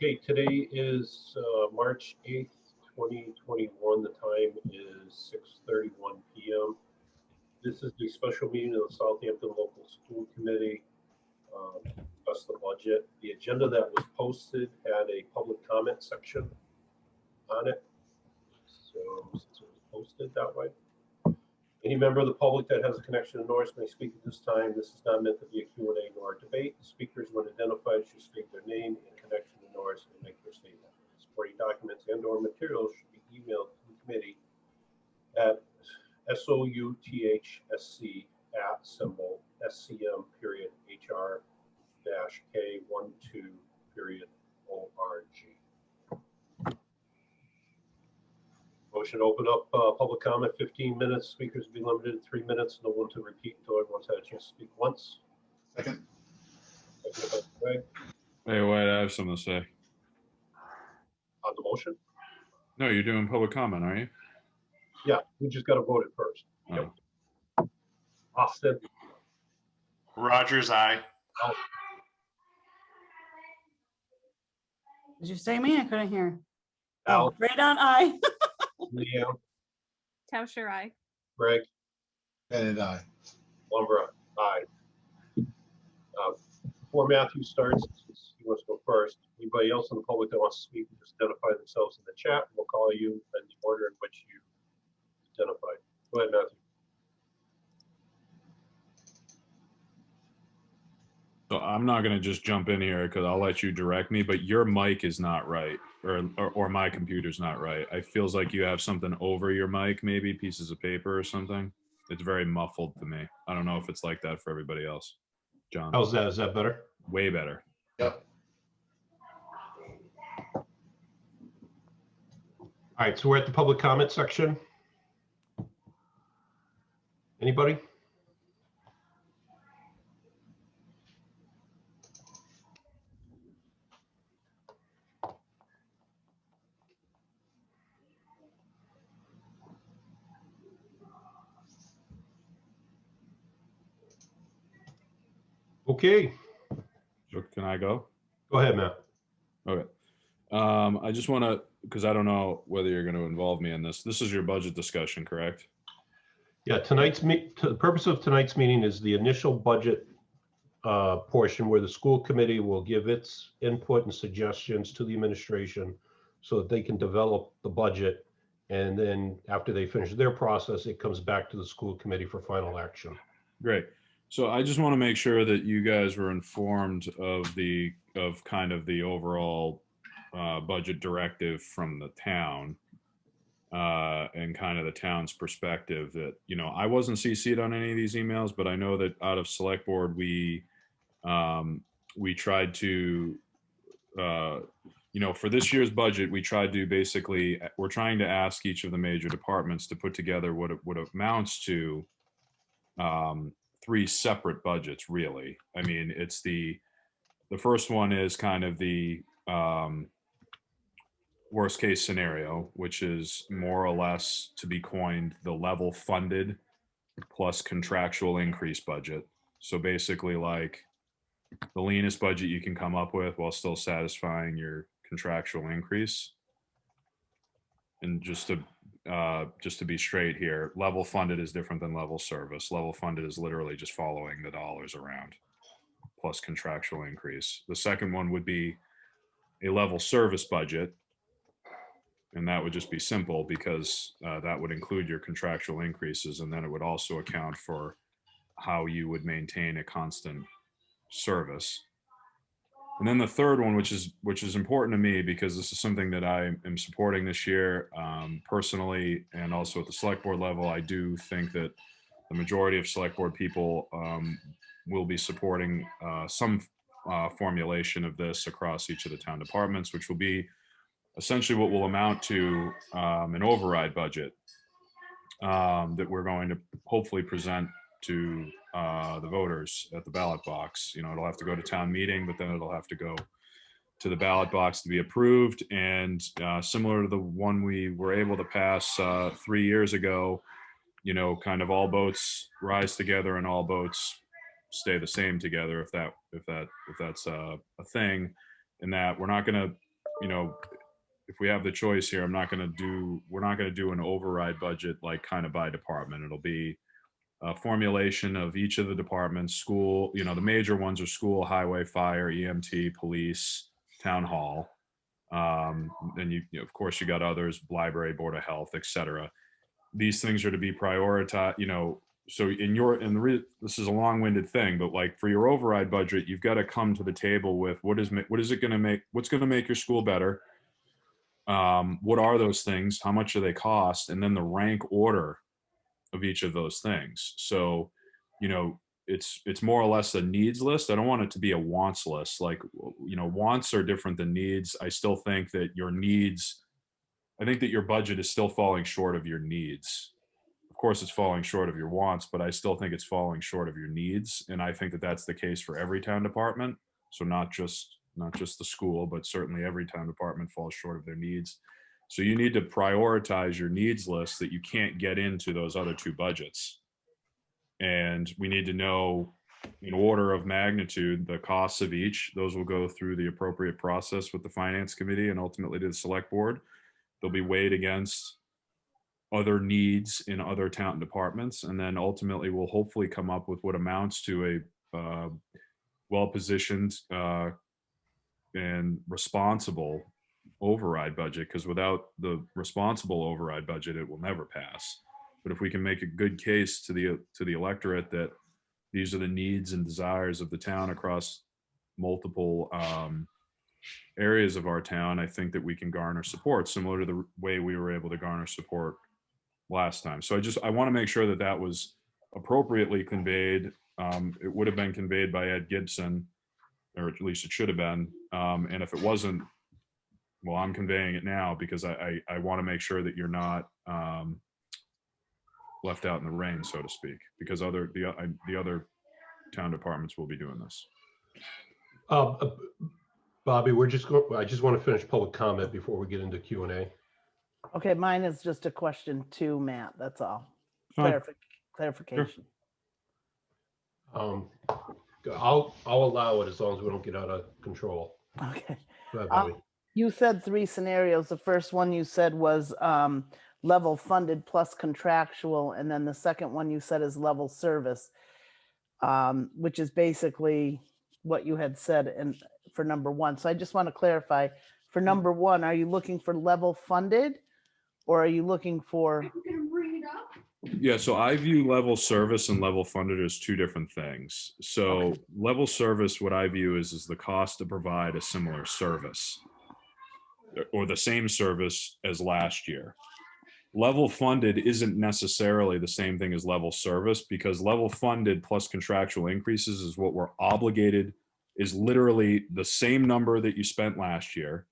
Okay, today is March 8th, 2021. The time is 6:31 p.m. This is the special meeting of the Southampton Local School Committee to discuss the budget. The agenda that was posted had a public comment section on it. So since it was posted that way, any member of the public that has a connection to Norris may speak at this time. This is not meant to be a Q&A nor a debate. The speakers, when identified, should state their name and connection to Norris and make their statement. Supporting documents and/or materials should be emailed to the committee at southtk@symbol.hr-k12.org. Motion to open up public comment, 15 minutes. Speakers will be limited to 3 minutes. No one to repeat until everyone's had a chance to speak once. Second. Greg. Hey, White, I have something to say. On the motion? No, you're doing public comment, aren't you? Yeah, we just got to vote it first. Oh. Yep. Austin. Rogers, aye. Al. Did you say me? I couldn't hear. Al. Right on I. Leanne. Tauscher, aye. Greg. Bennett, aye. Lumbra. Aye. Before Matthew starts, since he wants to go first, anybody else in the public that wants to speak, just identify themselves in the chat. We'll call you in the order in which you identified. Go ahead, Matthew. So I'm not going to just jump in here because I'll let you direct me, but your mic is not right, or my computer's not right. It feels like you have something over your mic, maybe pieces of paper or something. It's very muffled to me. I don't know if it's like that for everybody else. John. How's that? Is that better? Way better. Yep. All right, so we're at the public comment section. Anybody? Okay. So can I go? Go ahead, Matt. Okay. I just want to, because I don't know whether you're going to involve me in this. This is your budget discussion, correct? Yeah, the purpose of tonight's meeting is the initial budget portion where the school committee will give its input and suggestions to the administration so that they can develop the budget. And then after they finish their process, it comes back to the school committee for final action. Great. So I just want to make sure that you guys were informed of kind of the overall budget directive from the town and kind of the town's perspective. That, you know, I wasn't CC'd on any of these emails, but I know that out of select board we tried to you know, for this year's budget, we tried to basically, we're trying to ask each of the major departments to put together what amounts to 3 separate budgets, really. I mean, it's the first one is kind of the worst case scenario, which is more or less, to be coined, the level funded plus contractual increase budget. So basically, like, the leanest budget you can come up with while still satisfying your contractual increase. And just to be straight here, level funded is different than level service. Level funded is literally just following the dollars around plus contractual increase. The second one would be a level service budget. And that would just be simple because that would include your contractual increases. And then it would also account for how you would maintain a constant service. And then the third one, which is important to me because this is something that I am supporting this year personally, and also at the select board level. I do think that the majority of select board people will be supporting some formulation of this across each of the town departments, which will be essentially what will amount to an override budget that we're going to hopefully present to the voters at the ballot box. You know, it'll have to go to town meeting, but then it'll have to go to the ballot box to be approved. And similar to the one we were able to pass 3 years ago, you know, kind of all boats rise together and all boats stay the same together, if that's a thing, in that we're not going to you know, if we have the choice here, we're not going to do an override budget like kind of by department. It'll be a formulation of each of the departments, school, the major ones are school, highway, fire, EMT, police, town hall. Then of course, you got others, library, board of health, etc. These things are to be prioritized, so this is a long-winded thing, but like for your override budget, you've got to come to the table with what's going to make your school better. What are those things? How much do they cost? And then the rank order of each of those things. So, it's more or less a needs list. I don't want it to be a wants list. Like, wants are different than needs. I still think that I think that your budget is still falling short of your needs. Of course, it's falling short of your wants, but I still think it's falling short of your needs. And I think that that's the case for every town department. So not just the school, but certainly every town department falls short of their needs. So you need to prioritize your needs list that you can't get into those other two budgets. And we need to know in order of magnitude, the costs of each. Those will go through the appropriate process with the finance committee and ultimately to the select board. They'll be weighed against other needs in other town departments. And then ultimately we'll hopefully come up with what amounts to a well-positioned and responsible override budget, because without the responsible override budget, it will never pass. But if we can make a good case to the electorate that these are the needs and desires of the town across multiple areas of our town, I think that we can garner support, similar to the way we were able to garner support last time. So I want to make sure that that was appropriately conveyed. It would have been conveyed by Ed Gibson, or at least it should have been. And if it wasn't, well, I'm conveying it now because I want to make sure that you're not left out in the rain, so to speak, because the other town departments will be doing this. Bobby, I just want to finish public comment before we get into Q&A. Okay, mine is just a question to Matt, that's all. Fine. Clarification. I'll allow it as long as we don't get out of control. Okay. Go ahead, Bobby. You said 3 scenarios. The first one you said was level funded plus contractual. And then the second one you said is level service, which is basically what you had said for number 1. So I just want to clarify, for number 1, are you looking for level funded or are you looking for? Yeah, so I view level service and level funded as two different things. So Okay. level service, what I view is the cost to provide a similar service or the same service as last year. Level funded isn't necessarily the same thing as level service, because level funded plus contractual increases is what we're obligated, is literally the same number that you spent last year,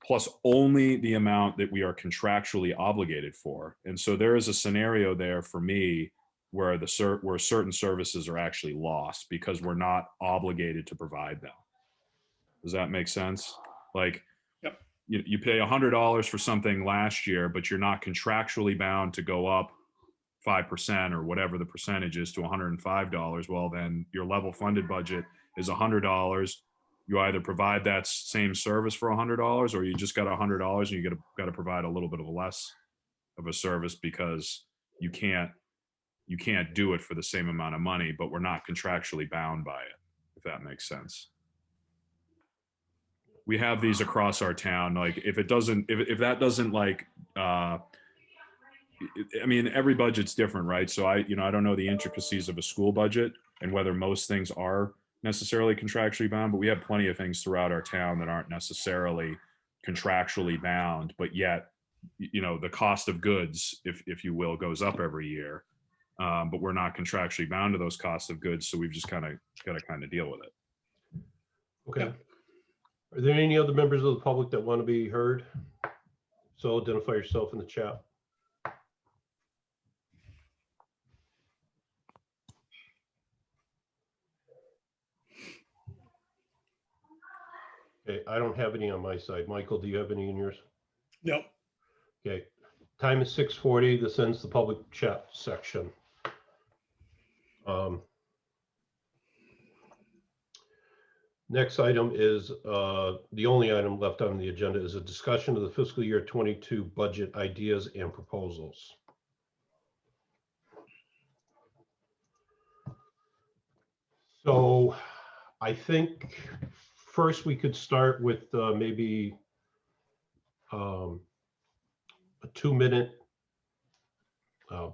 plus only the amount that we are contractually obligated for. And so there is a scenario there for me where where certain services are actually lost because we're not obligated to provide them. Does that make sense? Like, Yep. You pay $100 for something last year, but you're not contractually bound to go up 5% or whatever the percentage is to $105. Well, then your level funded budget is $100. You either provide that same service for $100 or you just got $100 and you got to provide a little bit of less of a service because you can't do it for the same amount of money, but we're not contractually bound by it, if that makes sense. We have these across our town. Like if that doesn't like, I mean, every budget's different, right? So I don't know the intricacies of a school budget and whether most things are necessarily contractually bound, but we have plenty of things throughout our town that aren't necessarily contractually bound, but yet, the cost of goods, if you will, goes up every year. But we're not contractually bound to those costs of goods. So we've just got to deal with it. Okay. Are there any other members of the public that want to be heard? So identify yourself in the chat. Okay, I don't have any on my side. Michael, do you have any in yours? Nope. Okay, time is 6:40. This ends the public chat section. Next item is, the only item left on the agenda is a discussion of the fiscal year 22 budget ideas and proposals. So I think first we could start with maybe a 2-minute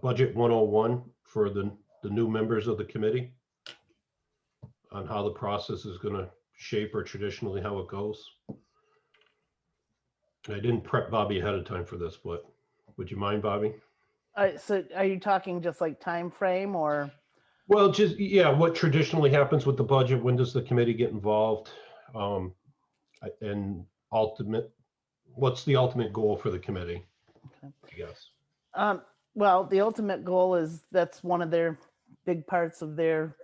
budget 101 for the new members of the committee on how the process is going to shape, or traditionally how it goes. And I didn't prep Bobby ahead of time for this, but would you mind, Bobby? So are you talking just like time frame or? Well, just, yeah, what traditionally happens with the budget, when does the committee get involved? And what's the ultimate goal for the committee? Okay. I guess. Well, the ultimate goal is, that's one of their big parts of their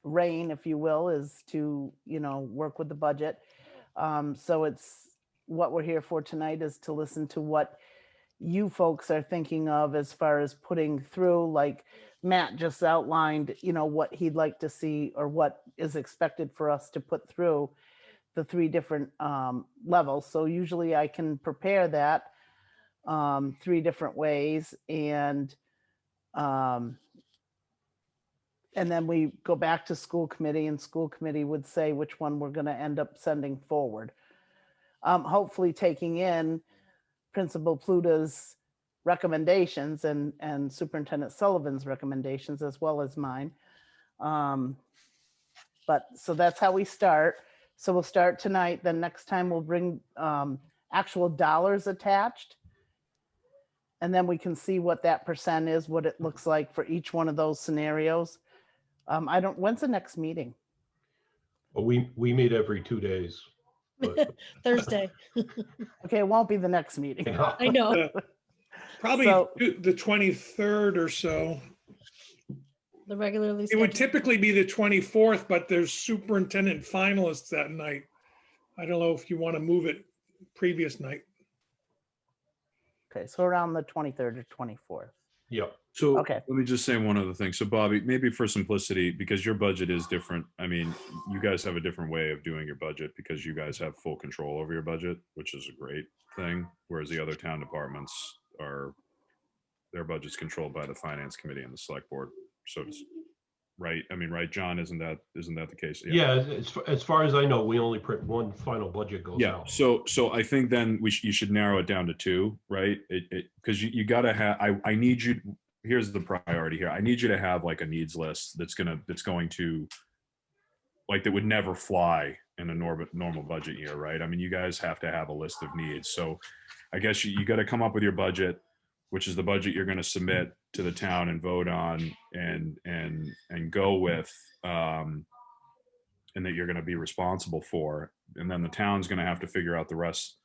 reign, if you will, is to, work with the budget. So it's, what we're here for tonight is to listen to what you folks are thinking of as far as putting through, like Matt just outlined, what he'd like to see or what is expected for us to put through the 3 different levels. So usually I can prepare that 3 different ways, and then we go back to school committee, and school committee would say which one we're going to end up sending forward. Hopefully taking in Principal Pluta's recommendations and Superintendent Sullivan's recommendations, as well as mine. But so that's how we start. So we'll start tonight. Then next time we'll bring actual dollars attached. And then we can see what that percent is, what it looks like for each one of those scenarios. When's the next meeting? Well, we meet every 2 days. But, Thursday. Okay, it won't be the next meeting. I know. Probably So- the 23rd or so. The regularly It would scheduled. typically be the 24th, but there's superintendent finalists that night. I don't know if you want to move it previous night. Okay, so around the 23rd or 24th. Yep. So Okay. let me just say one other thing. So Bobby, maybe for simplicity, because your budget is different. I mean, you guys have a different way of doing your budget because you guys have full control over your budget, which is a great thing. Whereas the other town departments their budget's controlled by the finance committee and the select board. So it's right. I mean, right, John, isn't that the case? Yeah, as far as I know, we only print one final budget goes Yeah. out. So I think then you should narrow it down to 2, right? Because you got to have. I need you. Here's the priority here. I need you to have like a needs list that's going to like, that would never fly in a normal budget year, right? I mean, you guys have to have a list of needs. So I guess you got to come up with your budget, which is the budget you're going to submit to the town and vote on and go with, and that you're going to be responsible for. And then the town's going to have to figure out the rest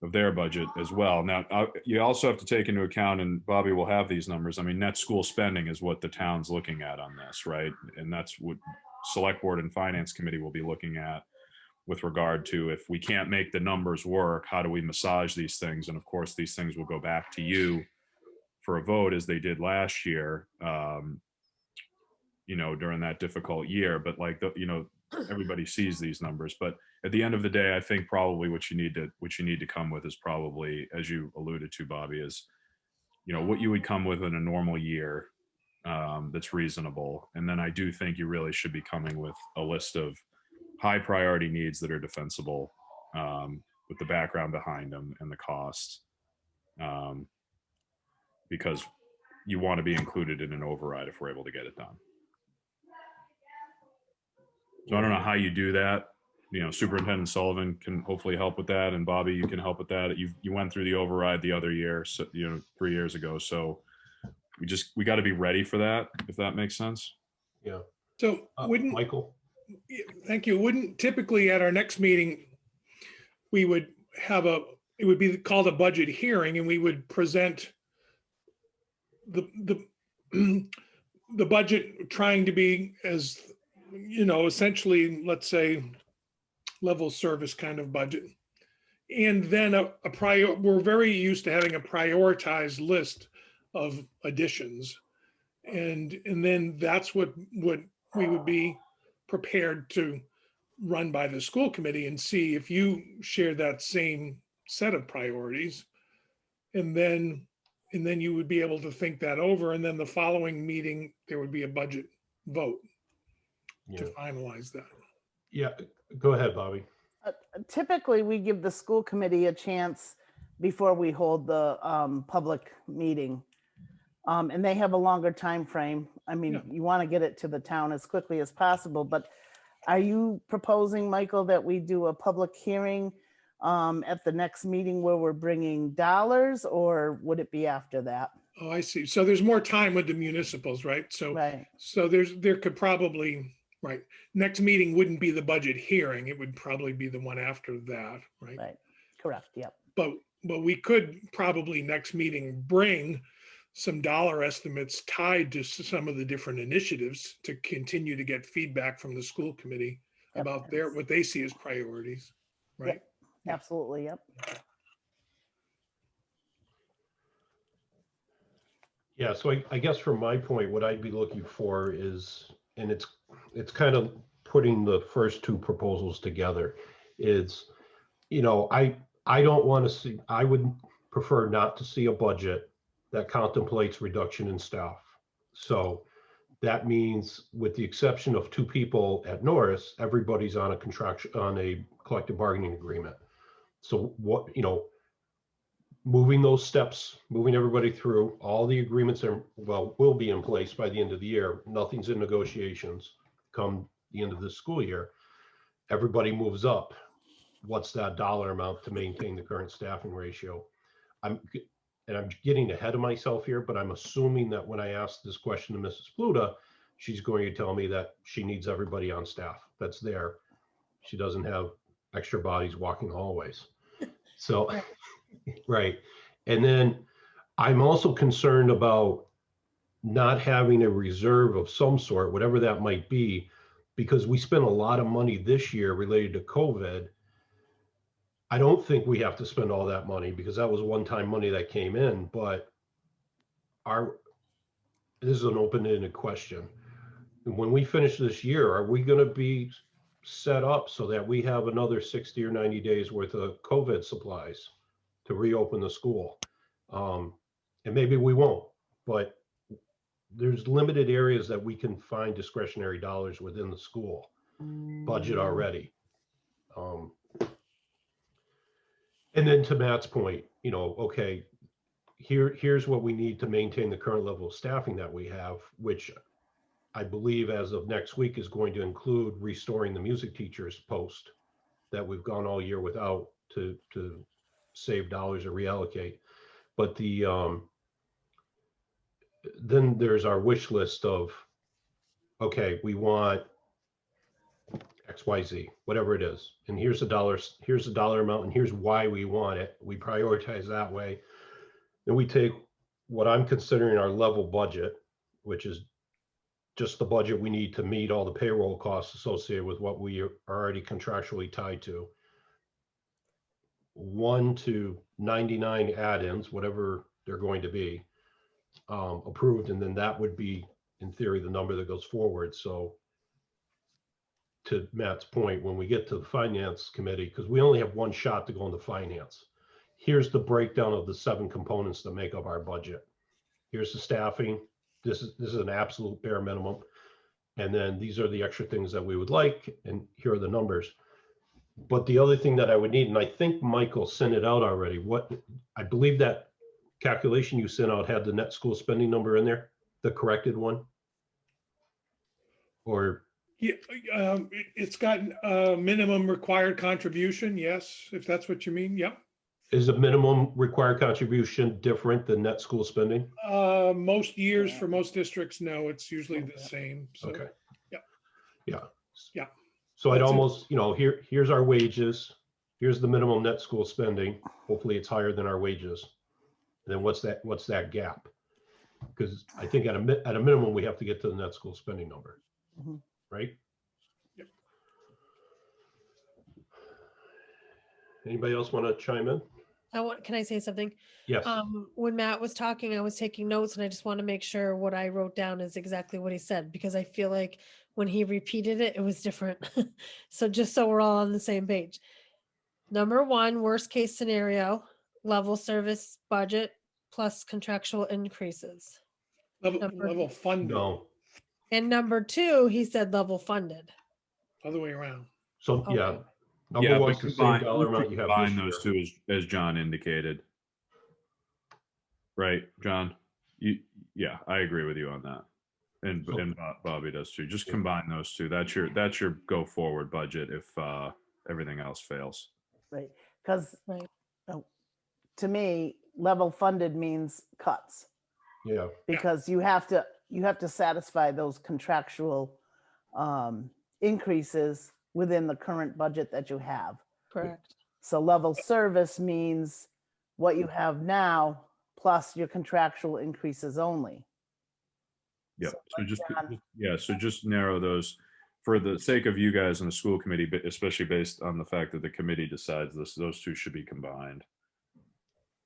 of their budget as well. Now, you also have to take into account, and Bobby will have these numbers. I mean, net school spending is what the town's looking at on this, right? And that's what select board and finance committee will be looking at with regard to, if we can't make the numbers work, how do we massage these things? And of course, these things will go back to you for a vote, as they did last year, during that difficult year. But like, everybody sees these numbers. But at the end of the day, I think probably what you need to come with is probably, as you alluded to, Bobby, is, what you would come with in a normal year, that's reasonable. And then I do think you really should be coming with a list of high priority needs that are defensible, with the background behind them and the cost, because you want to be included in an override if we're able to get it done. So I don't know how you do that. Superintendent Sullivan can hopefully help with that, and Bobby, you can help with that. You went through the override the other year, so 3 years ago. So we got to be ready for that, if that makes sense. Yeah. So Michael? thank you. Wouldn't typically at our next meeting, we would have it would be called a budget hearing, and we would present the budget, trying to be as, essentially, let's say, level service kind of budget. And then we're very used to having a prioritized list of additions. And then that's what we would be prepared to run by the school committee and see if you share that same set of priorities. And then you would be able to think that over. And then the following meeting, there would be a budget vote to Yeah. finalize that. Yeah, go ahead, Bobby. Typically, we give the school committee a chance before we hold the public meeting. And they have a longer time frame. I mean, Yeah. you want to get it to the town as quickly as possible, but are you proposing, Michael, that we do a public hearing at the next meeting where we're bringing dollars, or would it be after that? Oh, I see. So there's more time with the municipals, right? So Right, there could probably, right, next meeting wouldn't be the budget hearing. It would probably be the one after that, right? right, correct, yep. But we could probably next meeting bring some dollar estimates tied to some of the different initiatives to continue to get feedback from the school committee Yep, about that's- what they see as priorities, right? Absolutely, yep. Yeah, so I guess from my point, what I'd be looking for is, and it's kind of putting the first two proposals together, is, I don't want to see, I would prefer not to see a budget that contemplates reduction in staff. So that means, with the exception of two people at Norris, everybody's on a collective bargaining agreement. So what, moving those steps, moving everybody through, all the agreements will be in place by the end of the year. Nothing's in negotiations come the end of this school year. Everybody moves up. What's that dollar amount to maintain the current staffing ratio? I'm getting ahead of myself here, but I'm assuming that when I ask this question to Mrs. Pluta, she's going to tell me that she needs everybody on staff that's there. She doesn't have extra bodies walking hallways. So, right. And then I'm also concerned about not having a reserve of some sort, whatever that might be, because we spent a lot of money this year related to COVID. I don't think we have to spend all that money because that was one-time money that came in, but this is an open-ended question. When we finish this year, are we going to be set up so that we have another 60 or 90 days worth of COVID supplies to reopen the school? And maybe we won't, but there's limited areas that we can find discretionary dollars within the school budget already. And then to Matt's point, okay, here's what we need to maintain the current level of staffing that we have, which I believe as of next week is going to include restoring the music teachers post that we've gone all year without to save dollars or reallocate. But then there's our wish list of, okay, we want XYZ, whatever it is. And here's the dollar amount, and here's why we want it. We prioritize that way. Then we take what I'm considering our level budget, which is just the budget we need to meet all the payroll costs associated with what we are already contractually tied to. 1 to 99 add-ins, whatever they're going to be, approved. And then that would be, in theory, the number that goes forward. So to Matt's point, when we get to the finance committee, because we only have one shot to go into finance, here's the breakdown of the 7 components that make up our budget. Here's the staffing. This is an absolute bare minimum. And then these are the extra things that we would like, and here are the numbers. But the other thing that I would need, and I think Michael sent it out already, I believe that calculation you sent out had the net school spending number in there, the corrected one? Or? Yeah, it's got a minimum required contribution, yes, if that's what you mean, yep. Is the minimum required contribution different than net school spending? Most years for most districts, no, it's usually the same. So, Okay. yeah. Yeah. Yeah. So I'd That's it. almost, here's our wages. Here's the minimum net school spending. Hopefully it's higher than our wages. And then what's that gap? Because I think at a minimum, we have to get to the net school spending number, Mhm. right? Yep. Anybody else want to chime in? Can I say something? Yes. When Matt was talking, I was taking notes and I just want to make sure what I wrote down is exactly what he said, because I feel like when he repeated it, it was different. So just so we're all on the same page. Number one, worst case scenario, level service budget plus contractual increases. Number- Level funded, No, And number two, he said level funded. other way around. so, yeah. Okay. Number Yeah, one's but the same combine, dollar amount you have this combine year. those two as John indicated. Right, John? Yeah, I agree with you on that. And Bobby does too. Just combine those two. That's your go forward budget if everything else fails. Right, because Right. to me, level funded means cuts, Yeah, because you have to satisfy those contractual increases within the current budget that you have. Correct. So level service means what you have now plus your contractual increases only. Yep. So So just John- yeah. So just narrow those for the sake of you guys in the school committee, but especially based on the fact that the committee decides this. Those two should be combined.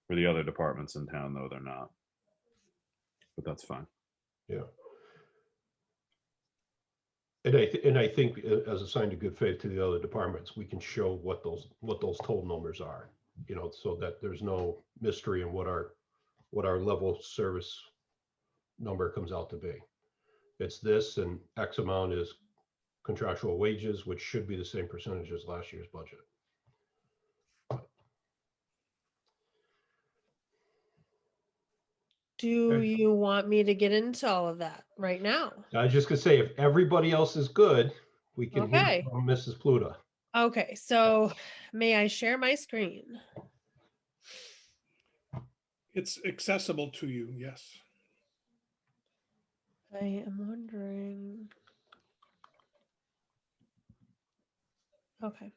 For the other departments in town, though, they're not. But that's fine. yeah. And I think as a sign of good faith to the other departments, we can show what those total numbers are, so that there's no mystery in what our level of service number comes out to be. It's this, and X amount is contractual wages, which should be the same percentage as last year's budget. Do Okay. you want me to get into all of that right now? I was just gonna say, if everybody else is good, we can hear Okay. from Mrs. Pluta. Okay, so may I share my screen? It's accessible to you, yes. I am wondering. Okay.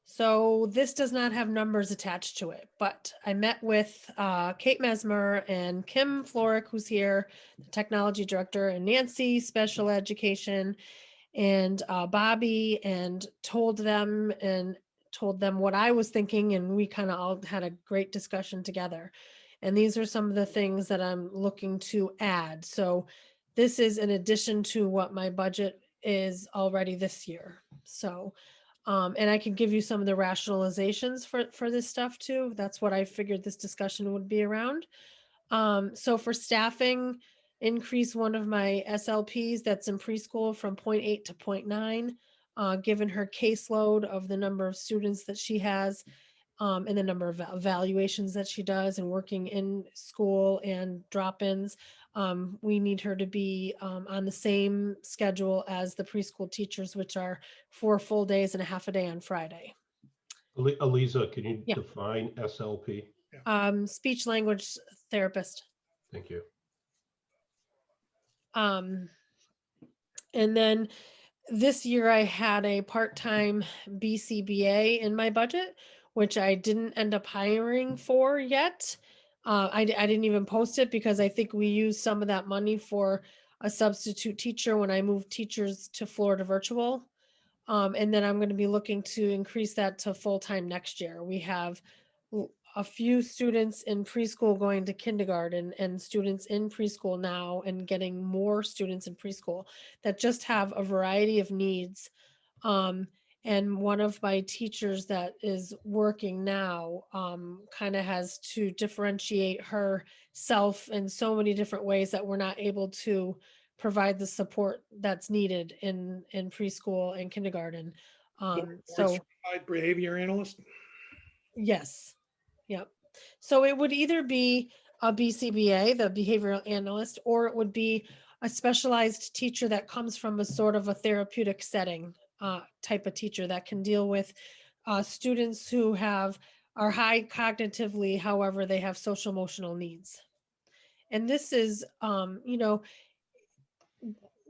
So this does not have numbers attached to it, but I met with Kate Mesmer and Kim Florick, who's here, the technology director, and Nancy, special education, and Bobby, and told them what I was thinking, and we kind of all had a great discussion together. And these are some of the things that I'm looking to add. So this is in addition to what my budget is already this year. So, and I can give you some of the rationalizations for this stuff too. That's what I figured this discussion would be around. So for staffing, increase one of my SLPs that's in preschool from 0.8 to 0.9, given her caseload of the number of students that she has, and the number of evaluations that she does and working in school and drop-ins. We need her to be on the same schedule as the preschool teachers, which are 4 full days and a half a day on Friday. Aliza, can you Yeah. define SLP? Speech language therapist. Thank you. And then this year I had a part-time BCBA in my budget, which I didn't end up hiring for yet. I didn't even post it because I think we used some of that money for a substitute teacher when I moved teachers to Florida virtual. And then I'm going to be looking to increase that to full-time next year. We have a few students in preschool going to kindergarten and students in preschool now, and getting more students in preschool that just have a variety of needs. And one of my teachers that is working now kind of has to differentiate herself in so many different ways that we're not able to provide the support that's needed in preschool and kindergarten. Board So certified behavior analyst. yes. Yep. So it would either be a BCBA, the behavioral analyst, or it would be a specialized teacher that comes from a sort of a therapeutic setting type of teacher that can deal with students who are high cognitively, however, they have social emotional needs. And this is,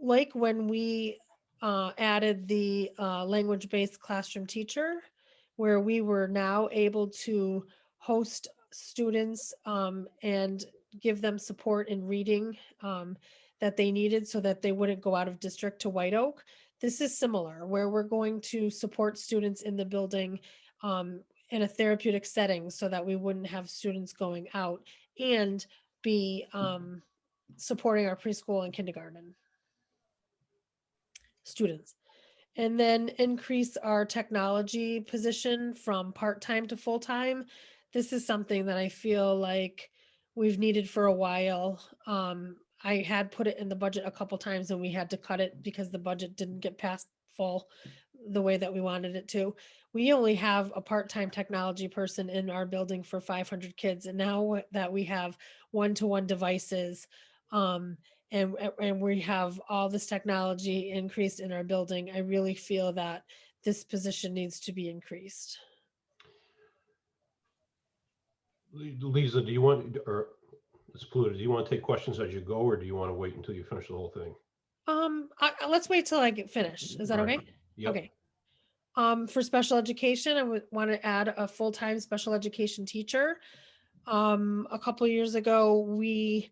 like when we added the language-based classroom teacher, where we were now able to host students and give them support in reading that they needed so that they wouldn't go out of district to White Oak. This is similar, where we're going to support students in the building in a therapeutic setting so that we wouldn't have students going out, and be supporting our preschool and kindergarten. students. And then increase our technology position from part-time to full-time. This is something that I feel like we've needed for a while. I had put it in the budget a couple times and we had to cut it because the budget didn't get passed full the way that we wanted it to. We only have a part-time technology person in our building for 500 kids. And now that we have one-to-one devices, and we have all this technology increased in our building, I really feel that this position needs to be increased. Lisa, do you want, or Ms. Pluta, do you want to take questions as you go, or do you want to wait until you finish the whole thing? Let's wait till I get finished. Is that Right. okay? Yep. Okay. For special education, I would want to add a full-time special education teacher. A couple of years ago, we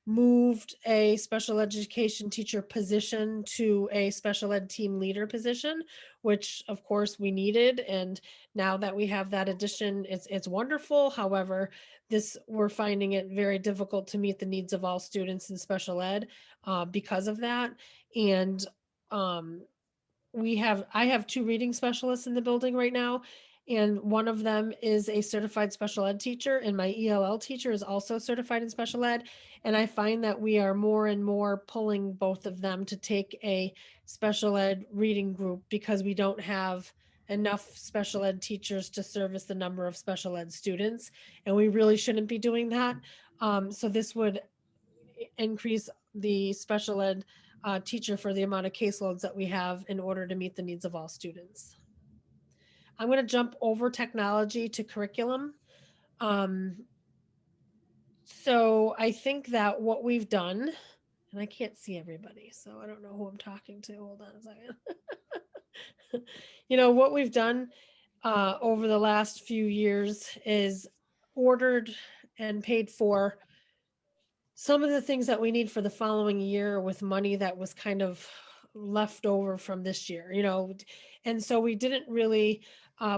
moved a special education teacher position to a special ed team leader position, which of course we needed. And now that we have that addition, it's wonderful. However, we're finding it very difficult to meet the needs of all students in special ed because of that. And I have 2 reading specialists in the building right now, and one of them is a certified special ed teacher, and my ELL teacher is also certified in special ed. And I find that we are more and more pulling both of them to take a special ed reading group because we don't have enough special ed teachers to service the number of special ed students, and we really shouldn't be doing that. So this would increase the special ed teacher for the amount of caseloads that we have in order to meet the needs of all students. I'm going to jump over technology to curriculum. So I think that what we've done, and I can't see everybody, so I don't know who I'm talking to. Hold on a second. What we've done over the last few years is ordered and paid for some of the things that we need for the following year with money that was kind of left over from this year, and so we didn't really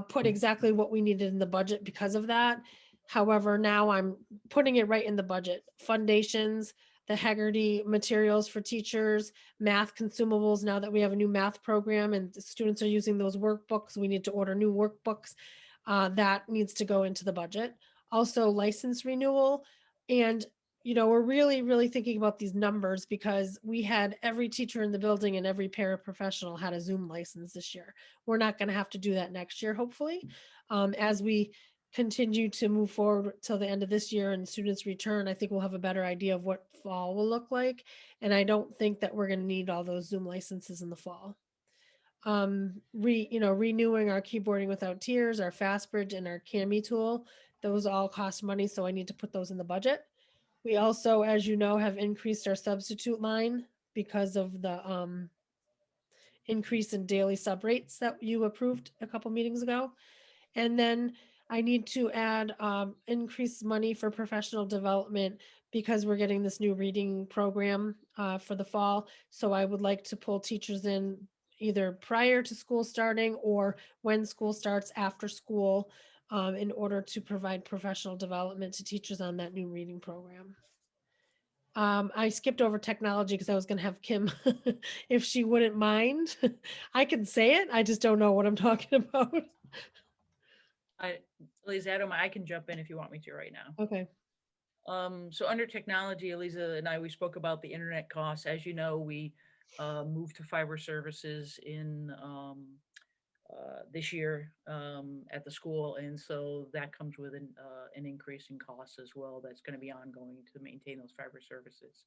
put exactly what we needed in the budget because of that. However, now I'm putting it right in the budget. Foundations, the Haggerty materials for teachers, math consumables. Now that we have a new math program and the students are using those workbooks, we need to order new workbooks. That needs to go into the budget. Also, license renewal. And we're really, really thinking about these numbers because we had every teacher in the building and every paraprofessional had a Zoom license this year. We're not going to have to do that next year, hopefully. As we continue to move forward till the end of this year and students return, I think we'll have a better idea of what fall will look like. And I don't think that we're going to need all those Zoom licenses in the fall. Renewing our keyboarding without tears, our FastBridge and our Cami tool, those all cost money. So I need to put those in the budget. We also, as you know, have increased our substitute line because of the increase in daily sub rates that you approved a couple meetings ago. And then I need to add increased money for professional development because we're getting this new reading program for the fall. So I would like to pull teachers in either prior to school starting or when school starts after school in order to provide professional development to teachers on that new reading program. I skipped over technology because I was going to have Kim, if she wouldn't mind. I can say it. I just don't know what I'm talking about. Lisa, I can jump in if you want me to right now. Okay. So under technology, Elisa and we spoke about the internet costs. As you know, we moved to fiber services in this year at the school, and so that comes with an increase in costs as well. That's going to be ongoing to maintain those fiber services.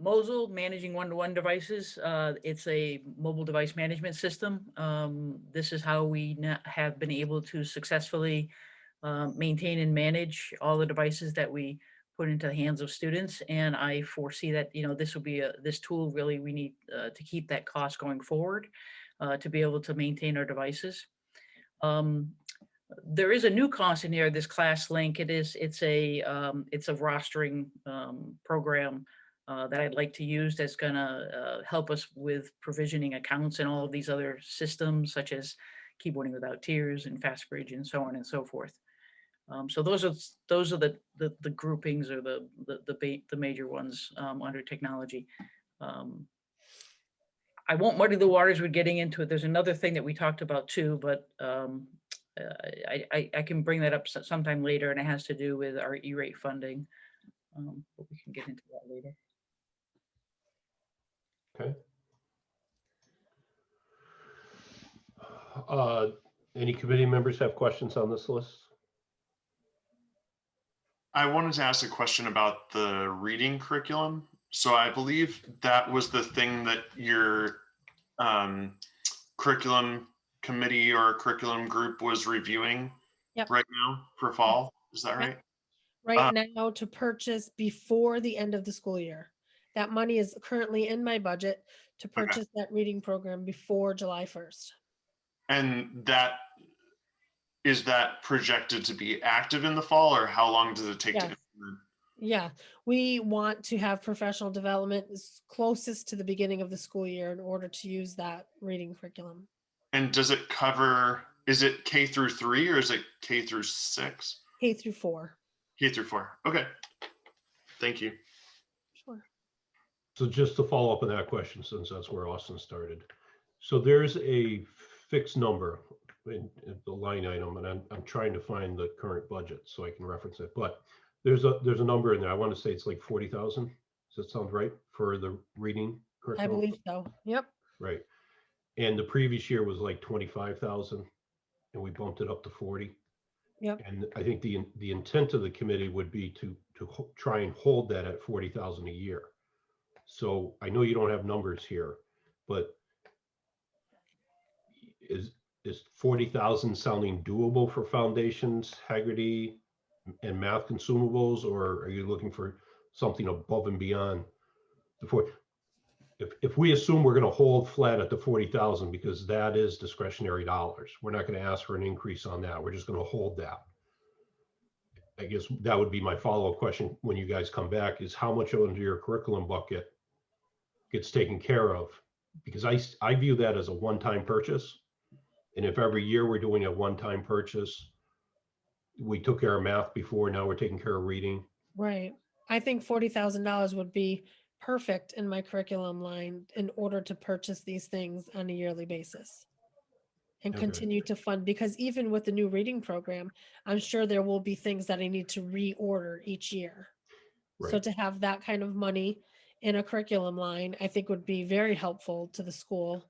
Mosel, managing one-to-one devices. It's a mobile device management system. This is how we have been able to successfully maintain and manage all the devices that we put into the hands of students. And I foresee that, this will be this tool really we need to keep that cost going forward to be able to maintain our devices. There is a new cost in here, this class link. It's a rostering program that I'd like to use that's going to help us with provisioning accounts and all of these other systems such as keyboarding without tears and FastBridge and so on and so forth. So those are the groupings or the major ones under technology. I won't muddy the waters with getting into it. There's another thing that we talked about too, but I can bring that up sometime later, and it has to do with our E-rate funding. But we can get into that later. Okay. Any committee members have questions on this list? I wanted to ask a question about the reading curriculum. So I believe that was the thing that your curriculum committee or curriculum group was reviewing Yep. right now for fall. Is that Yep. right? Right now to purchase before the end of the school year. That money is currently in my budget to purchase that reading program before July 1st. And is that projected to be active in the fall, or how long does it take to Yes. implement? Yeah, we want to have professional development as closest to the beginning of the school year in order to use that reading curriculum. And does it cover, is it K through 3 or is it K through 6? K through 4. K through 4. Okay. Thank you. Sure. So just to follow up on that question, since that's where Austin started. So there's a fixed number in the line item, and I'm trying to find the current budget so I can reference it. But there's a number in there. I want to say it's like 40,000. Does that sound right for the reading I curriculum? believe so. Yep. Right. And the previous year was like 25,000, and we bumped it up to 40. Yep. And I think the intent of the committee would be to try and hold that at 40,000 a year. So I know you don't have numbers here, but is 40,000 sounding doable for foundations, Haggerty, and math consumables, or are you looking for something above and beyond the 40? If we assume we're going to hold flat at the 40,000 because that is discretionary dollars, we're not going to ask for an increase on that. We're just going to hold that. I guess that would be my follow-up question when you guys come back, is how much under your curriculum bucket gets taken care of? Because I view that as a one-time purchase. And if every year we're doing a one-time purchase, we took care of math before, now we're taking care of reading. Right. I think $40,000 would be perfect in my curriculum line in order to purchase these things on a yearly basis and Okay. continue to fund, because even with the new reading program, I'm sure there will be things that I need to reorder each year. So Right. to have that kind of money in a curriculum line, I think would be very helpful to the school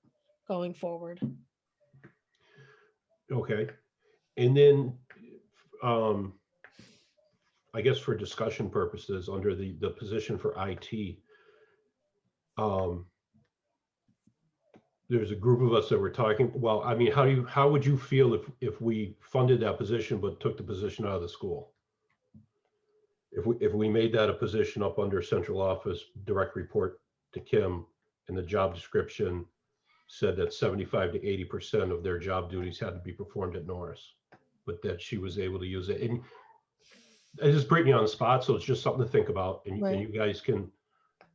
going forward. Okay. And then I guess for discussion purposes, under the position for IT, there's a group of us that were talking, well, I mean, how would you feel if we funded that position but took the position out of the school? If we made that a position up under central office, direct report to Kim, and the job description said that 75 to 80% of their job duties had to be performed at Norris, but that she was able to use it. And it just bring me on the spot, so it's just something to think about, and Right. you guys can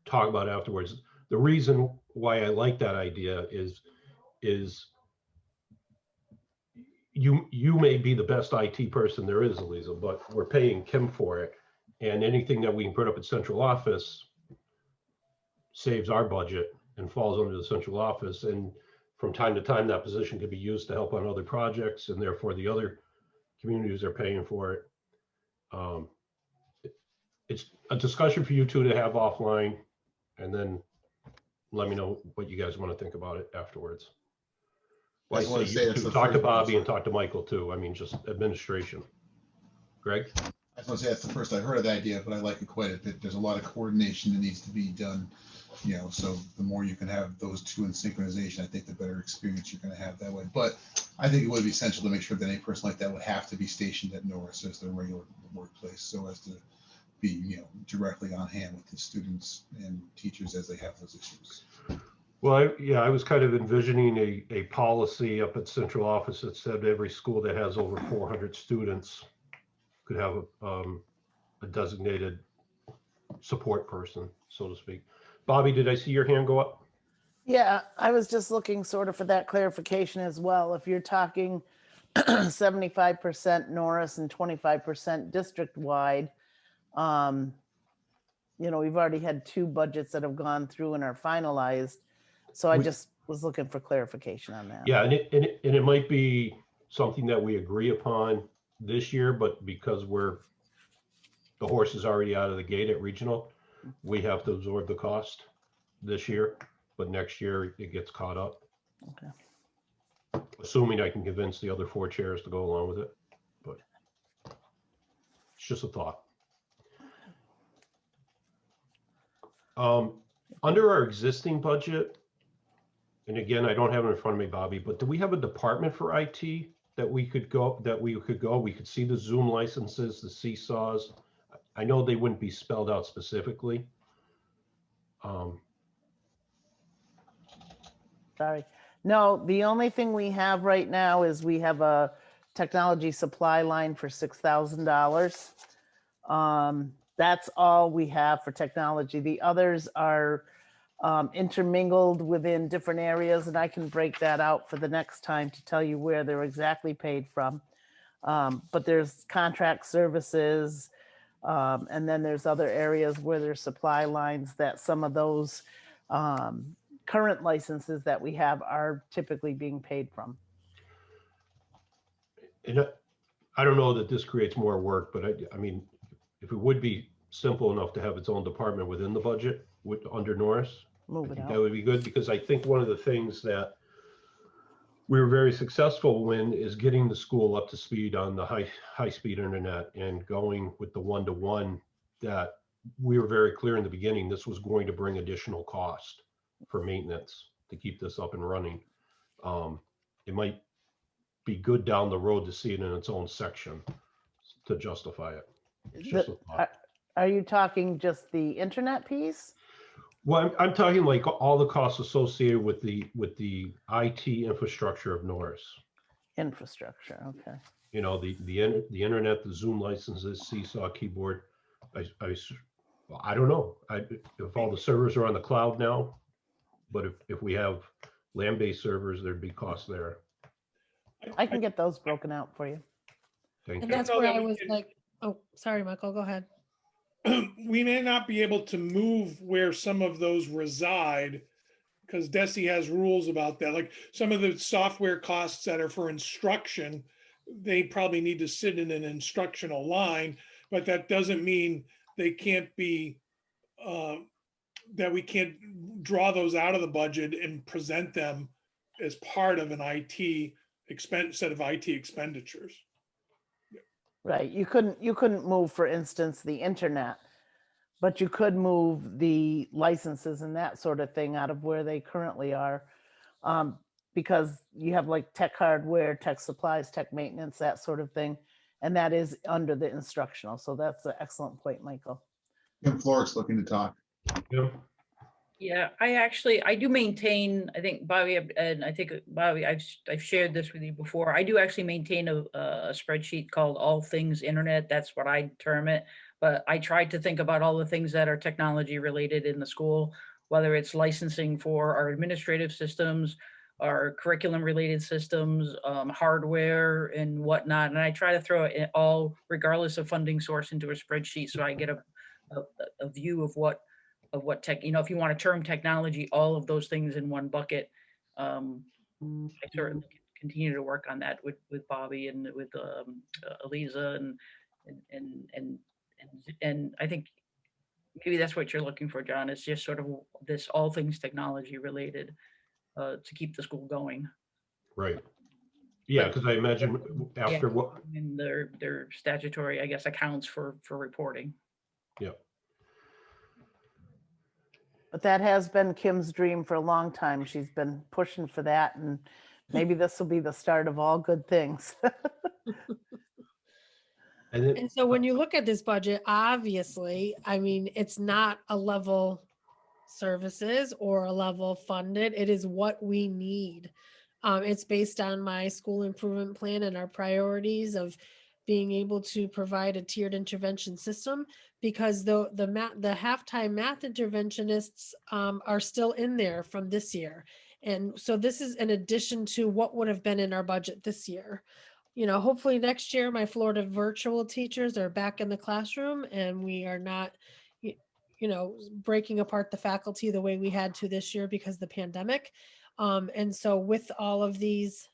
talk about it afterwards. The reason why I like that idea is you may be the best IT person there is, Eliza, but we're paying Kim for it, and anything that we can put up at central office saves our budget and falls under the central office. And from time to time, that position could be used to help on other projects, and therefore the other communities are paying for it. It's a discussion for you two to have offline, and then let me know what you guys want to think about it afterwards. I just wanna say that's the Talk to first- Bobby and talk to Michael too. I mean, just administration. Greg? I was gonna say that's the first I heard of the idea, but I like it quite a bit. There's a lot of coordination that needs to be done, so the more you can have those two in synchronization, I think the better experience you're gonna have that way. But I think it would be essential to make sure that any person like that would have to be stationed at Norris as their regular workplace, so as to be, directly on hand with the students and teachers as they have those issues. Well, I was kind of envisioning a policy up at central office that said every school that has over 400 students could have a designated support person, so to speak. Bobby, did I see your hand go up? Yeah, I was just looking sort of for that clarification as well. If you're talking 75% Norris and 25% district-wide, we've already had two budgets that have gone through and are finalized. So I We- just was looking for clarification on that. Yeah, and it might be something that we agree upon this year, but because the horse is already out of the gate at regional, we have to absorb the cost this year, but next year it gets caught up. Okay. Assuming I can convince the other 4 chairs to go along with it, but it's just a thought. Under our existing budget, and again, I don't have it in front of me, Bobby, but do we have a department for IT that we could go, we could see the Zoom licenses, the seesaws? I know they wouldn't be spelled out specifically. Sorry. No, the only thing we have right now is we have a technology supply line for $6,000. That's all we have for technology. The others are intermingled within different areas, and I can break that out for the next time to tell you where they're exactly paid from. But there's contract services, and then there's other areas where there's supply lines that some of those current licenses that we have are typically being paid from. And I don't know that this creates more work, but I mean, if it would be simple enough to have its own department within the budget under Norris, Move I it think out. that would be good, because I think one of the things that we were very successful in is getting the school up to speed on the high speed internet and going with the one-to-one, that we were very clear in the beginning, this was going to bring additional cost for maintenance to keep this up and running. It might be good down the road to see it in its own section to justify it. It's just a thought. Are you talking just the internet piece? Well, I'm talking like all the costs associated with the IT infrastructure of Norris. Infrastructure, okay. You know, the internet, the Zoom licenses, Seesaw keyboard. I don't know. If all the servers are on the cloud now, but if we have land-based servers, there'd be costs there. I can get those broken out for you. Thank And you. that's know where that I we was can- like, oh, sorry, Michael, go ahead. We may not be able to move where some of those reside, because DESI has rules about that. Like some of the software costs that are for instruction, they probably need to sit in an instructional line, but that doesn't mean they can't be, that we can't draw those out of the budget and present them as part of an IT set of IT expenditures. Right, you couldn't move, for instance, the internet, but you could move the licenses and that sort of thing out of where they currently are. Because you have like tech hardware, tech supplies, tech maintenance, that sort of thing. And that is under the instructional. So that's an excellent point, Michael. Kim Florrick's looking to talk. Yeah. Yeah, I do maintain, I think Bobby, and I think Bobby, I've shared this with you before. I do actually maintain a spreadsheet called All Things Internet. That's what I term it. But I tried to think about all the things that are technology related in the school, whether it's licensing for our administrative systems, our curriculum related systems, hardware and whatnot. And I try to throw it all, regardless of funding source, into a spreadsheet so I get a view of what tech, if you want to term technology, all of those things in one bucket. I certainly continue to work on that with Bobby and with Eliza and I think maybe that's what you're looking for, John. It's just sort of this all things technology related to keep the school going. Right. Yeah, because I imagine after what. And their statutory, I guess, accounts for reporting. Yeah. But that has been Kim's dream for a long time. She's been pushing for that, and maybe this will be the start of all good things. And so when you look at this budget, obviously, I mean, it's not a level services or a level funded. It is what we need. It's based on my school improvement plan and our priorities of being able to provide a tiered intervention system, because the halftime math interventionists are still in there from this year. And so this is in addition to what would have been in our budget this year. Hopefully next year, my Florida virtual teachers are back in the classroom and we are not, breaking apart the faculty the way we had to this year because of the pandemic. And so with all of these,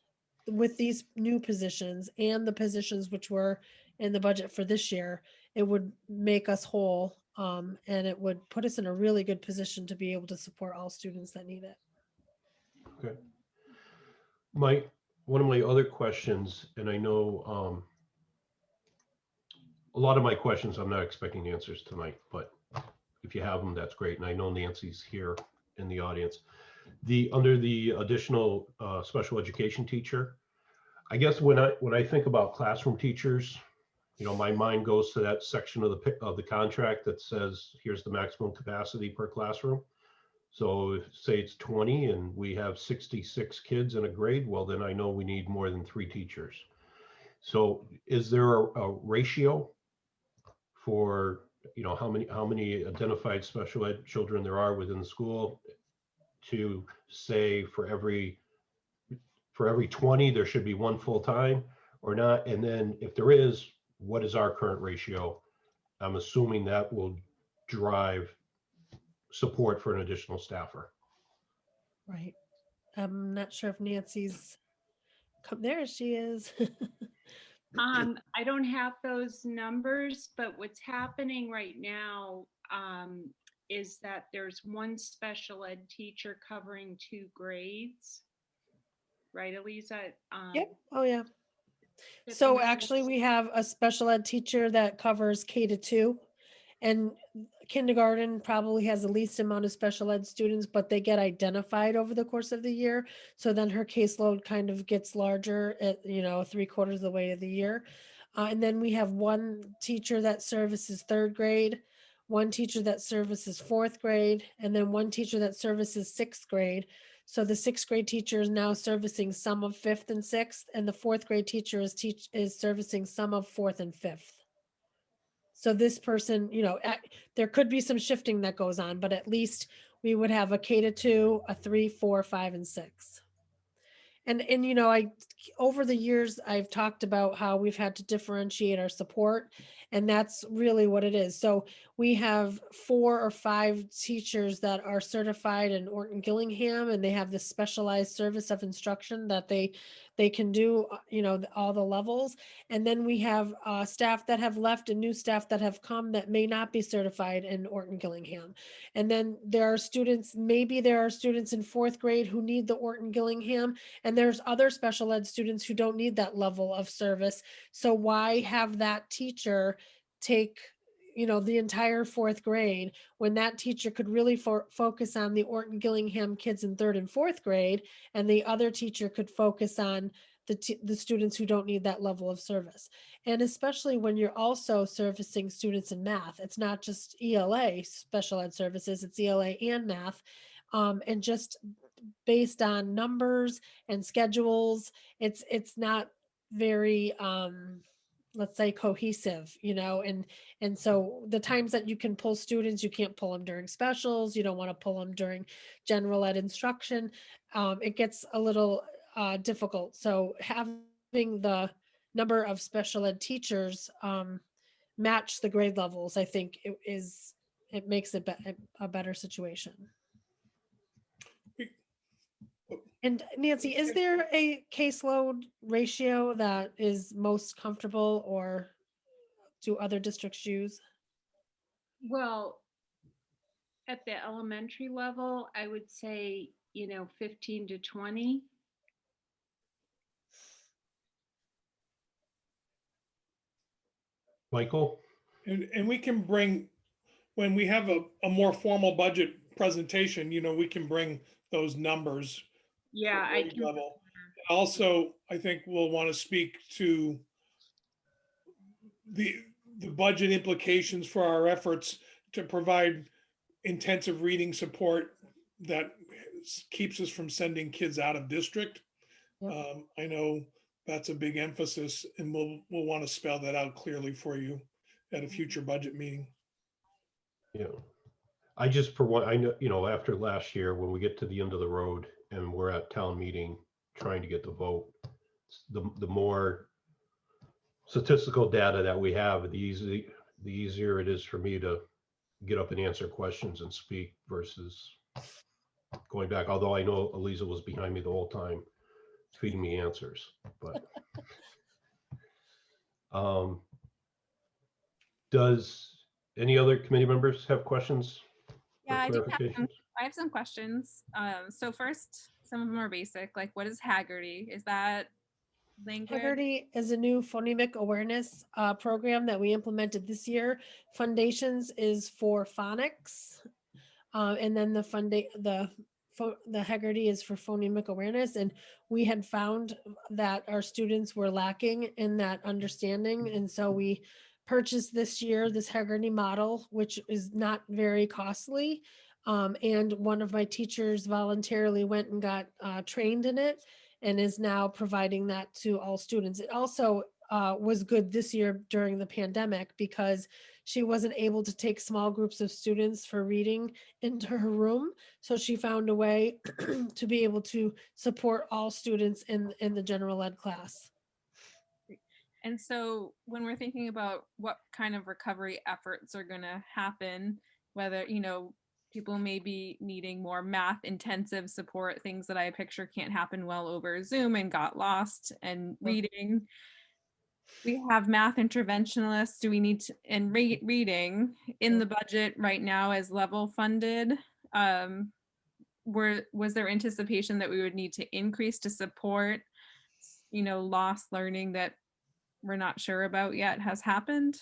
with these new positions and the positions which were in the budget for this year, it would make us whole. And it would put us in a really good position to be able to support all students that need it. Okay. One of my other questions, and I know a lot of my questions, I'm not expecting answers tonight, but if you have them, that's great. And I know Nancy's here in the audience. Under the additional special education teacher, I guess when I think about classroom teachers, you know, my mind goes to that section of the contract that says, here's the maximum capacity per classroom. So if, say it's 20 and we have 66 kids in a grade, well, then I know we need more than 3 teachers. So is there a ratio for, you know, how many identified special ed children there are within the school, to say for every 20 there should be 1 full-time or not? And then if there is, what is our current ratio? I'm assuming that will drive support for an additional staffer. Right. I'm not sure if Nancy's there she is. I don't have those numbers, but what's happening right now is that there's 1 special ed teacher covering 2 grades. Right, Eliza? Yep. Oh, yeah. So actually we have a special ed teacher that covers K-2, and kindergarten probably has the least amount of special ed students, but they get identified over the course of the year. So then her caseload kind of gets larger at, you know, 3/4 of the way of the year. And then we have 1 teacher that services 3rd grade, 1 teacher that services 4th grade, and then 1 teacher that services 6th grade. So the 6th grade teacher is now servicing some of 5th and 6th, and the 4th grade teacher is servicing some of 4th and 5th. So this person, you know, there could be some shifting that goes on, but at least we would have a K-2, a 3, 4, 5, and 6. And you know, over the years, I've talked about how we've had to differentiate our support, and that's really what it is. So we have 4 or 5 teachers that are certified in Orton Gillingham, and they have this specialized service of instruction that they can do, you know, all the levels. And then we have staff that have left and new staff that have come that may not be certified in Orton Gillingham. And then there are students, maybe there are students in 4th grade who need the Orton Gillingham, and there's other special ed students who don't need that level of service. So why have that teacher take, you know, the entire 4th grade when that teacher could really focus on the Orton Gillingham kids in 3rd and 4th grade, and the other teacher could focus on the students who don't need that level of service. And especially when you're also servicing students in math, it's not just ELA special ed services, it's ELA and math. And just based on numbers and schedules, it's not very let's say cohesive, you know, and so the times that you can pull students, you can't pull them during specials, you don't want to pull them during general ed instruction. It gets a little difficult. So having the number of special ed teachers match the grade levels, I think it makes it a better situation. And Nancy, is there a caseload ratio that is most comfortable, or do other districts use? Well, at the elementary level, I would say, you know, 15 to 20. Michael? And we can bring, when we have a more formal budget presentation, you know, we can bring those numbers. Yeah, I can. Level. Also, I think we'll want to speak to the budget implications for our efforts to provide intensive reading support that keeps us from sending kids out of district. Yep. I know that's a big emphasis, and we'll want to spell that out clearly for you at a future budget meeting. Yeah. I just, for one, I know, you know, after last year, when we get to the end of the road and we're at town meeting trying to get the vote, the more statistical data that we have, the easier it is for me to get up and answer questions and speak versus going back, although I know Eliza was behind me the whole time, feeding me answers, but. Does any other committee members have questions? Yeah, or I do have clarifications? I have some questions. So first, some of them are basic, like what is Haggerty? Is that language? Haggerty is a new phonemic awareness program that we implemented this year. Foundations is for phonics, and then the Haggerty is for phonemic awareness. And we had found that our students were lacking in that understanding, and so we purchased this year this Haggerty model, which is not very costly. And one of my teachers voluntarily went and got trained in it, and is now providing that to all students. It also was good this year during the pandemic because she wasn't able to take small groups of students for reading into her room. So she found a way to be able to support all students in the general ed class. And so when we're thinking about what kind of recovery efforts are going to happen, whether, people may be needing more math intensive support, things that I picture can't happen well over Zoom and got lost, and reading. We have math interventionists. Do we need to, and reading in the budget right now as level funded? Was there anticipation that we would need to increase to support, lost learning that we're not sure about yet has happened?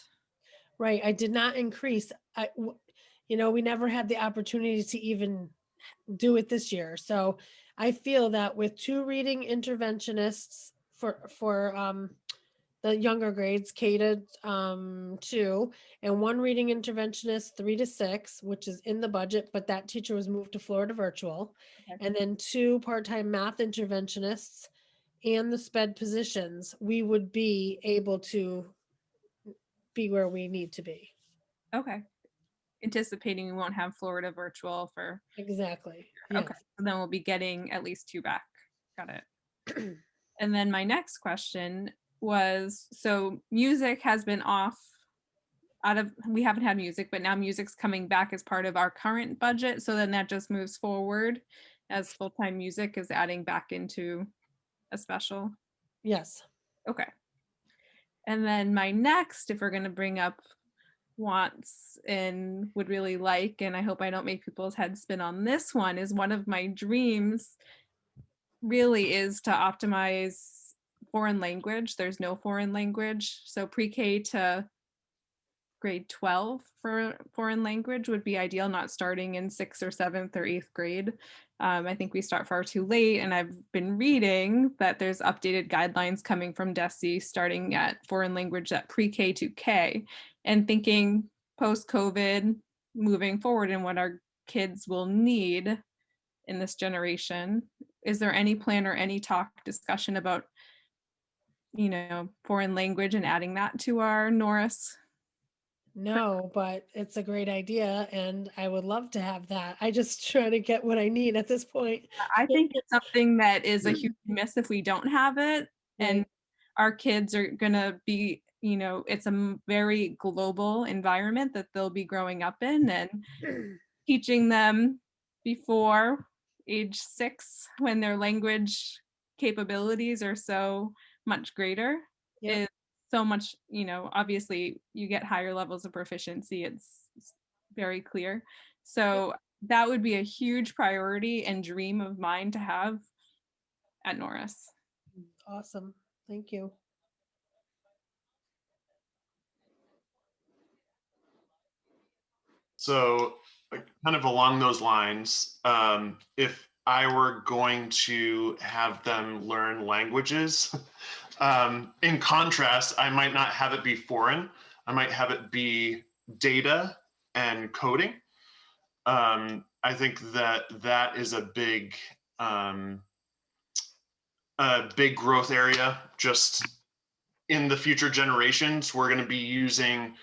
Right. I did not increase. We never had the opportunity to even do it this year. So I feel that with 2 reading interventionists for the younger grades, K to 2, and 1 reading interventionist 3 to 6, which is in the budget, but that teacher was moved to Florida virtual, and then 2 part-time math interventionists and the sped positions, we would be able to be where we need to be. Okay. Anticipating we won't have Florida virtual for. Exactly. Okay. Yes. So then we'll be getting at least 2 back. Got it. And then my next question was, so music has been off we haven't had music, but now music's coming back as part of our current budget. So then that just moves forward as full-time music is adding back into a special. Yes. Okay. And then my next, if we're going to bring up wants and would really like, and I hope I don't make people's heads spin on this one, is one of my dreams really is to optimize foreign language. There's no foreign language. So pre-K to grade 12 for foreign language would be ideal, not starting in 6th or 7th or 8th grade. I think we start far too late, and I've been reading that there's updated guidelines coming from DESE starting at foreign language at pre-K to K, and thinking post-COVID moving forward and what our kids will need in this generation. Is there any plan or any discussion about, foreign language and adding that to our Norris? No, but it's a great idea, and I would love to have that. I just try to get what I need at this point. I think it's something that is a huge miss if we don't have it. And our kids are going to be, it's a very global environment that they'll be growing up in, and teaching them before age 6 when their language capabilities are so much greater is so much, obviously you get higher levels of proficiency. It's very clear. So that would be a huge priority and dream of mine to have at Norris. Awesome. Thank you. So kind of along those lines, if I were going to have them learn languages, in contrast, I might not have it be foreign. I might have it be data and coding. I think that is a big growth area. Just in the future generations, we're going to be using,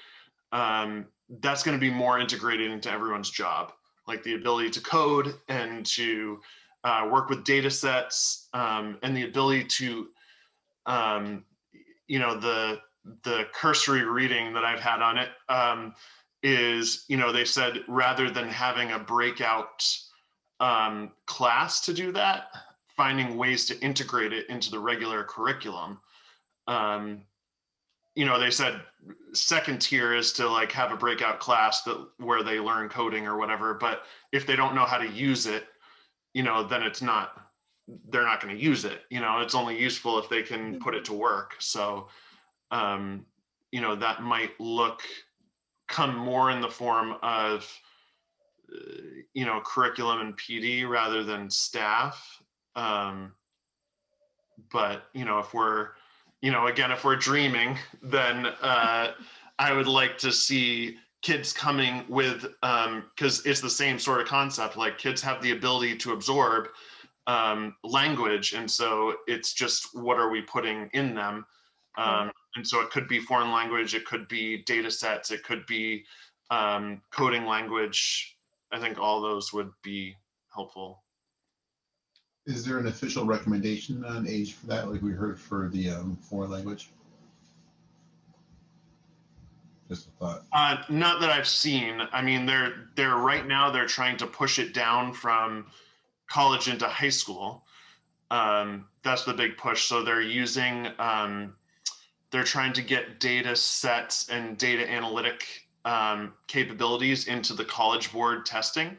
that's going to be more integrated into everyone's job, like the ability to code and to work with data sets, and the ability to, the cursory reading that I've had on it is, they said rather than having a breakout class to do that, finding ways to integrate it into the regular curriculum. They said second tier is to like have a breakout class where they learn coding or whatever, but if they don't know how to use it, then they're not going to use it. It's only useful if they can put it to work. So, that might come more in the form of, curriculum and PD rather than staff. But, if we're dreaming, then I would like to see kids coming with, because it's the same sort of concept, like kids have the ability to absorb language. And so it's just, what are we putting in them? And so it could be foreign language, it could be data sets, it could be coding language. I think all those would be helpful. Is there an official recommendation on age for that, like we heard for the foreign language? Just a thought. Not that I've seen. I mean, they're right now they're trying to push it down from college into high school. That's the big push. So they're using, they're trying to get data sets and data analytic capabilities into the College Board testing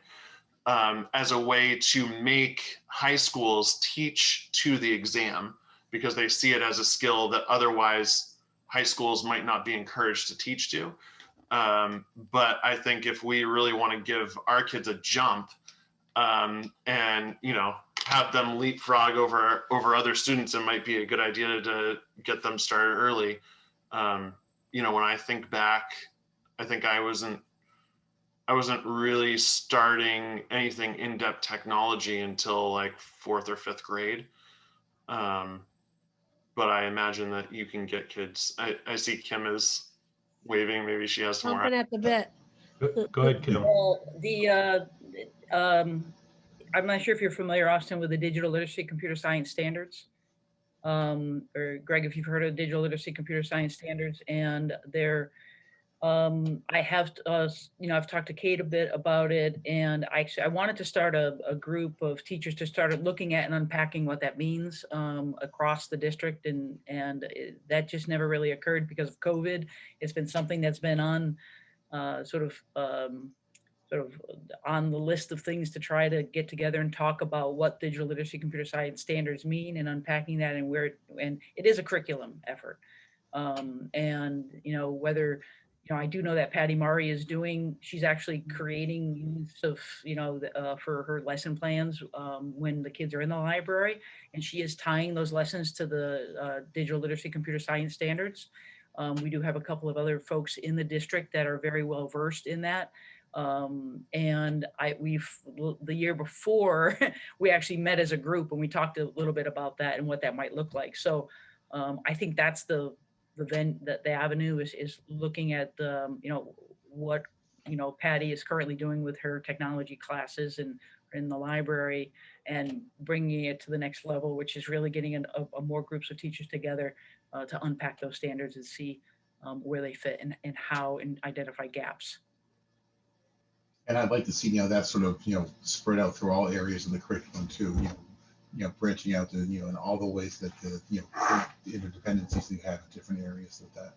as a way to make high schools teach to the exam, because they see it as a skill that otherwise high schools might not be encouraged to teach to. But I think if we really want to give our kids a jump and, have them leapfrog over other students, it might be a good idea to get them started early. When I think back, I think I wasn't really starting anything in-depth technology until like 4th or 5th grade. But I imagine that you can get kids. I see Kim is waving. Maybe she has some more. Chomping at the bit. Go ahead, Kim. I'm not sure if you're familiar, Austin, with the digital literacy computer science standards. Or Greg, if you've heard of digital literacy computer science standards, and they're, I have, I've talked to Kate a bit about it, and I wanted to start a group of teachers to start looking at and unpacking what that means across the district, and that just never really occurred because of COVID. It's been something that's been on sort of on the list of things to try to get together and talk about what digital literacy computer science standards mean, and unpacking that, and and it is a curriculum effort. And whether, I do know that Patty Murray is she's actually creating use of, for her lesson plans when the kids are in the library, and she is tying those lessons to the digital literacy computer science standards. We do have a couple of other folks in the district that are very well versed in that. And the year before we actually met as a group, and we talked a little bit about that and what that might look like. So I think that's the avenue is looking at what Patty is currently doing with her technology classes and in the library, and bringing it to the next level, which is really getting a more groups of teachers together to unpack those standards and see where they fit and how, and identify gaps. And I'd like to see, that sort of, spread out through all areas of the curriculum too, branching out to, in all the ways that the, interdependencies you have in different areas of that.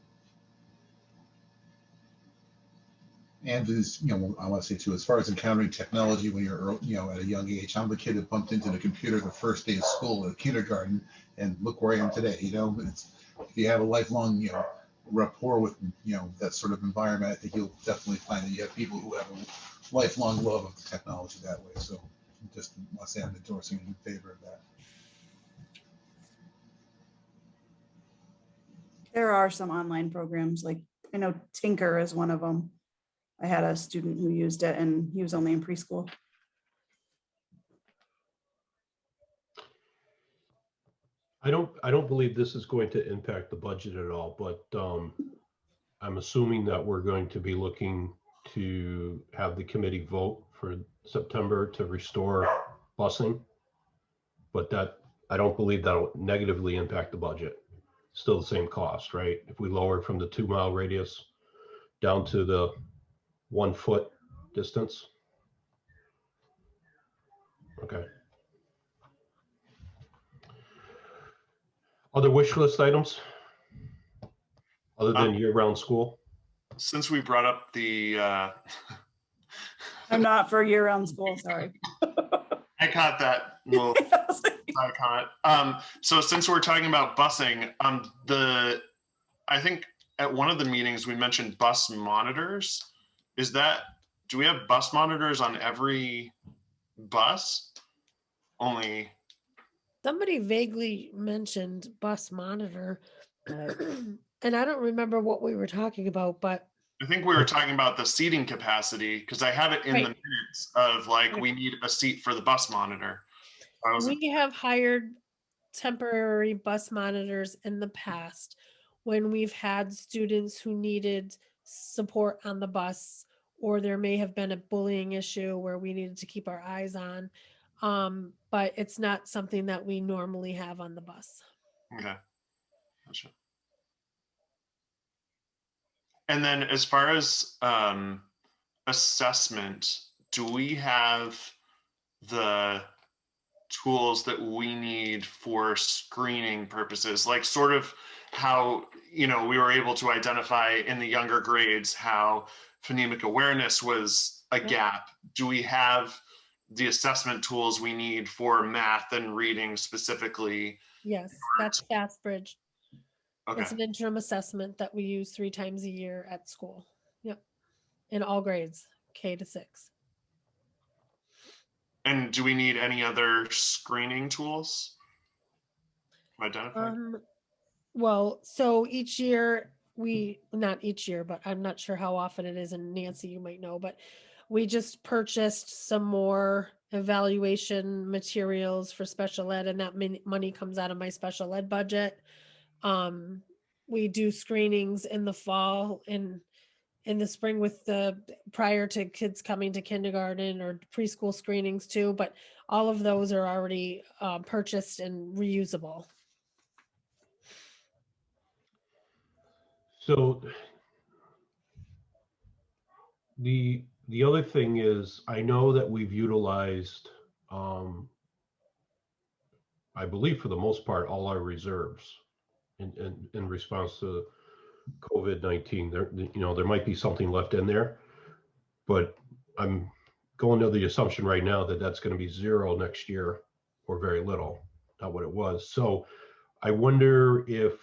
And this, I want to say too, as far as encountering technology when you're, at a young age, I'm the kid that bumped into the computer the first day of school at kindergarten, and look where I am today. If you have a lifelong, rapport with, that sort of environment, I think you'll definitely find that you have people who have a lifelong love of the technology that way. So just want to say I'm endorsing in favor of that. There are some online programs, like I know Tinker is one of them. I had a student who used it, and he was only in preschool. I don't believe this is going to impact the budget at all, but I'm assuming that we're going to be looking to have the committee vote for September to restore busing, but that I don't believe that'll negatively impact the budget. Still the same cost, right? If we lower from the 2 mile radius down to the 1 foot distance. Okay. Other wish list items? Other than year-round school? Since we brought up the, I'm not for year-round school, sorry. I caught that. Well, I caught it. So since we're talking about busing, I think at one of the meetings we mentioned bus monitors. Do we have bus monitors on every bus? Only, Somebody vaguely mentioned bus monitor. Right. And I don't remember what we were talking about, but I think we were talking about the seating capacity because I have it in the Right. minutes of like, Right. we need a seat for the bus monitor. I was, we have hired temporary bus monitors in the past when we've had students who needed support on the bus, or there may have been a bullying issue where we needed to keep our eyes on. But it's not something that we normally have on the bus. okay. Gotcha. And then as far as assessment, do we have the tools that we need for screening purposes? Like sort of how, we were able to identify in the younger grades how phonemic awareness was a gap. Do we have the assessment tools we need for math and reading specifically? Yes, that's FastBridge. Okay. It's an interim assessment that we use 3 times a year at school. Yep. In all grades, K to 6. And do we need any other screening tools? Identify? Well, so each year not each year, but I'm not sure how often it is, and Nancy, you might know, but we just purchased some more evaluation materials for special ed, and that money comes out of my special ed budget. We do screenings in the fall and in the spring with prior to kids coming to kindergarten or preschool screenings too, but all of those are already purchased and reusable. So the other thing is, I know that we've utilized, I believe for the most part, all our reserves in response to COVID-19. There might be something left in there, but I'm going to the assumption right now that that's going to be zero next year or very little, not what it was. So I wonder if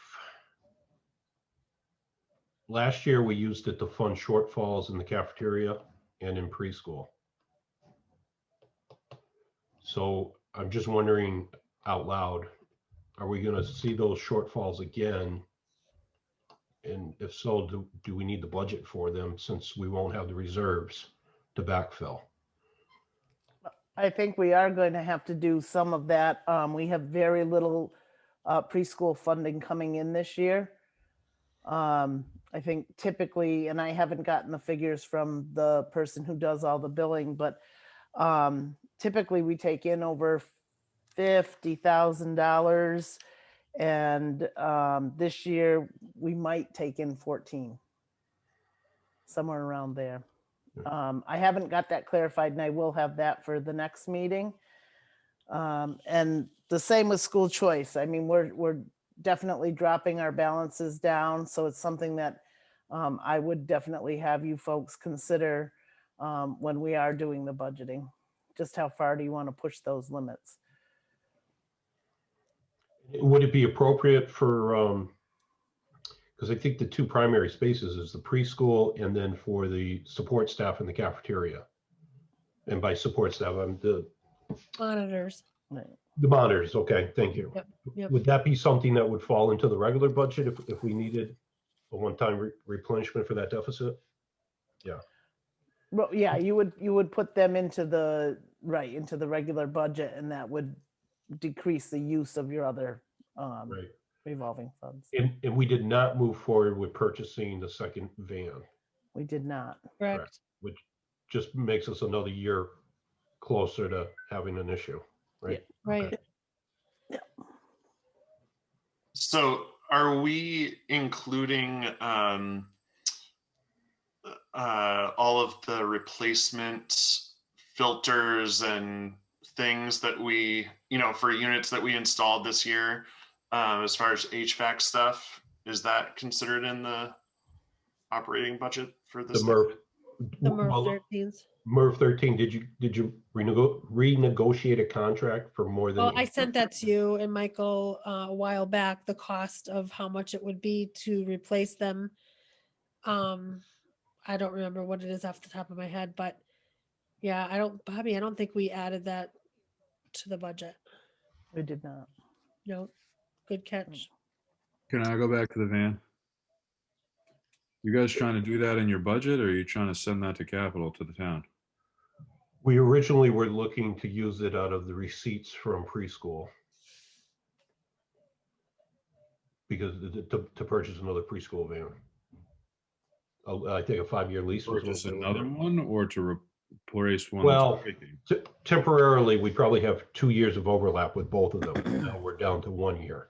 last year we used it to fund shortfalls in the cafeteria and in preschool. So I'm just wondering out loud, are we going to see those shortfalls again? And if so, do we need the budget for them since we won't have the reserves to backfill? I think we are going to have to do some of that. We have very little preschool funding coming in this year. I think typically, and I haven't gotten the figures from the person who does all the billing, but typically we take in over $50,000, and this year we might take in 14, somewhere around there. I haven't got that clarified, and I will have that for the next meeting. And the same with school choice. I mean, we're definitely dropping our balances down, so it's something that I would definitely have you folks consider when we are doing the budgeting. Just how far do you want to push those limits? Would it be appropriate for, because I think the two primary spaces is the preschool and then for the support staff in the cafeteria. And by support staff, I'm the Monitors. The monitors, okay, thank you. Yep. Would that be something that would fall into the regular budget if we needed a one-time replenishment for that deficit? Yeah. Well, yeah, you would put them into the regular budget, and that would decrease the use of your other Right. revolving funds. And we did not move forward with purchasing the second van, We did not. Correct. which just makes us another year closer to having an issue, right? Right. Okay. So are we including all of the replacement filters and things that we, for units that we installed this year, as far as HVAC stuff, is that considered in the operating budget for The this? MERV. The MERV well, 13s. MERV 13, did you renegotiate a contract for more than? Well, I sent that to you and Michael a while back, the cost of how much it would be to replace them. I don't remember what it is off the top of my head, but yeah, Bobby, I don't think we added that to the budget. We did not. No, good catch. Can I go back to the van? You guys trying to do that in your budget, or are you trying to send that to capital to the town? We originally were looking to use it out of the receipts from preschool. Because to purchase another preschool van. I think a 5-year lease. was Purchase what we were another looking at. one, or to replace one? Well, that's breaking? Temporarily, we probably have 2 years of overlap with both of them. Now we're down to 1 year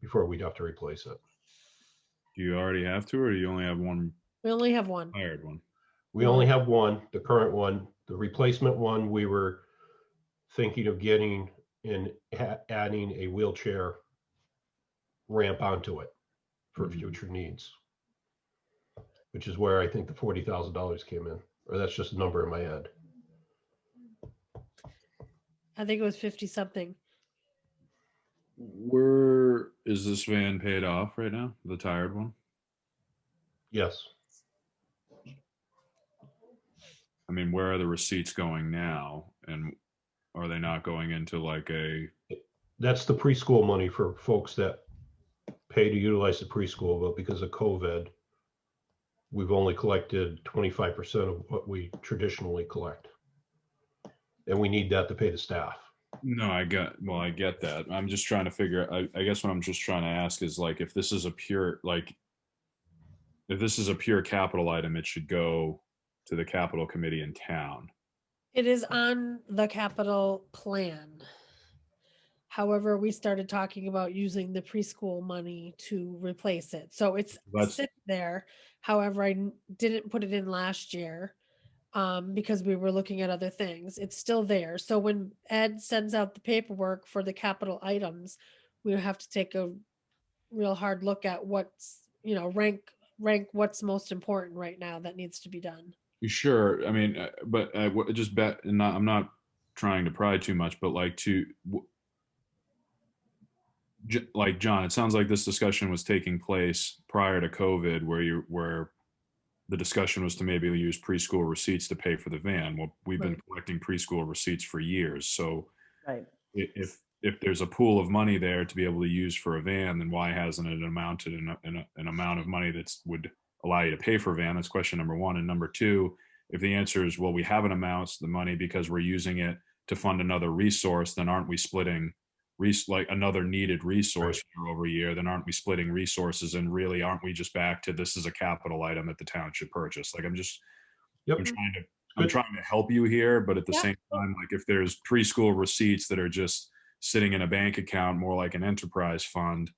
before we'd have to replace it. Do you already have to, or do you only have one We only have one. hired one? We only have one, the current one. The replacement one, we were thinking of getting and adding a wheelchair ramp onto it for future needs, which is where I think the $40,000 came in, or that's just a number in my head. I think it was 50 something. Where is this van paid off right now? The tired one? Yes. I mean, where are the receipts going now? And are they not going into like a, That's the preschool money for folks that pay to utilize the preschool, but because of COVID, we've only collected 25% of what we traditionally collect. And we need that to pay the staff. no, I get that. I'm just trying to figure, I guess what I'm just trying to ask is like, if this is a pure, capital item, it should go to the capital committee in town. It is on the capital plan. However, we started talking about using the preschool money to replace it. So it's sitting there. However, I didn't put it in last year because we were looking at other things. It's still there. So when Ed sends out the paperwork for the capital items, we have to take a real hard look at what's, rank what's most important right now that needs to be done. Sure. I mean, but just bet, and I'm not trying to pry too much, but like like John, it sounds like this discussion was taking place prior to COVID, where the discussion was to maybe use preschool receipts to pay for the van. Well, we've been collecting preschool receipts for years, so Right. if there's a pool of money there to be able to use for a van, then why hasn't it amounted in an amount of money that would allow you to pay for a van? That's question number one. And number two, if the answer is, well, we haven't amounts the money because we're using it to fund another resource, then aren't we splitting like another needed resource year over year? Then aren't we splitting resources? And really, aren't we just back to this is a capital item that the town should purchase? Like, I'm trying to help you here, but at the same time, like if there's preschool receipts that are just sitting in a bank account, more like an enterprise fund,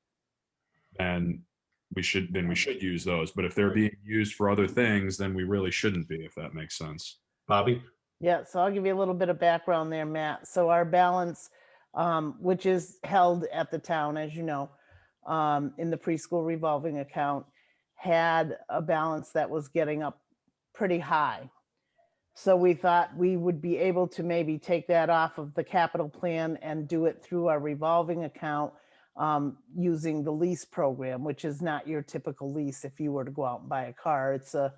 then we should use those. But if they're being used for other things, then we really shouldn't be, if that makes sense. Bobby? Yeah, so I'll give you a little bit of background there, Matt. So our balance, which is held at the town, as you know, in the preschool revolving account, had a balance that was getting up pretty high. So we thought we would be able to maybe take that off of the capital plan and do it through our revolving account using the lease program, which is not your typical lease if you were to go out and buy a car. It's a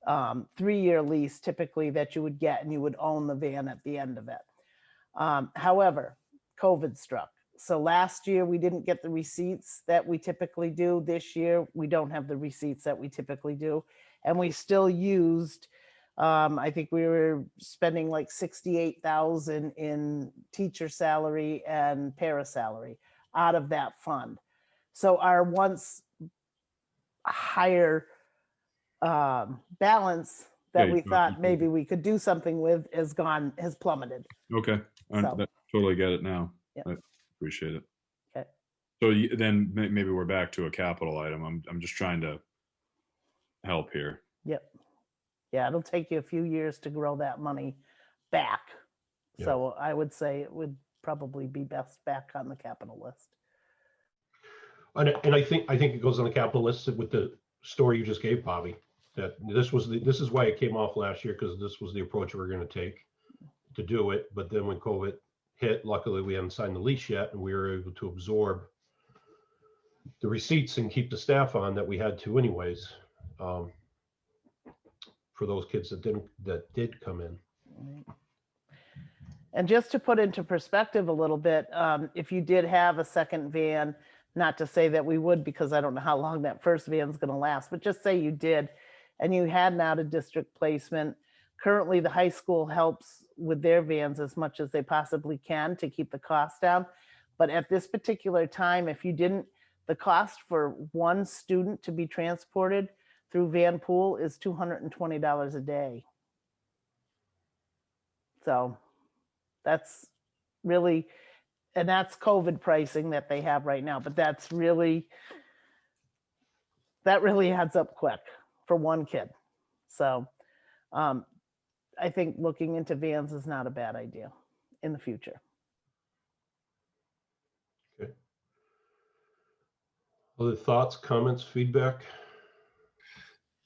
3-year lease typically that you would get, and you would own the van at the end of it. However, COVID struck. So last year we didn't get the receipts that we typically do. This year we don't have the receipts that we typically do. And we still used, I think we were spending like 68,000 in teacher salary and para salary out of that fund. So our once higher balance that we thought maybe we could do something with has plummeted. Okay, I totally get it now. Yep. I appreciate it. Okay. So then maybe we're back to a capital item. I'm just trying to help here. Yep. Yeah, it'll take you a few years to grow that money back. Yeah. So I would say it would probably be best back on the capital list. And I think it goes on the capital list with the story you just gave, Bobby, that this is why it came off last year, because this was the approach we were going to take to do it. But then when COVID hit, luckily we hadn't signed the lease yet, and we were able to absorb the receipts and keep the staff on that we had to anyways, for those kids that did come in. Right. And just to put into perspective a little bit, if you did have a second van, not to say that we would, because I don't know how long that first van is going to last, but just say you did, and you had an out-of-district placement. Currently, the high school helps with their vans as much as they possibly can to keep the cost down. But at this particular time, if you didn't, the cost for one student to be transported through Van Pool is $220 a day. So that's really, and that's COVID pricing that they have right now, but that really adds up quick for one kid. So I think looking into vans is not a bad idea in the future. Okay. Other thoughts, comments, feedback?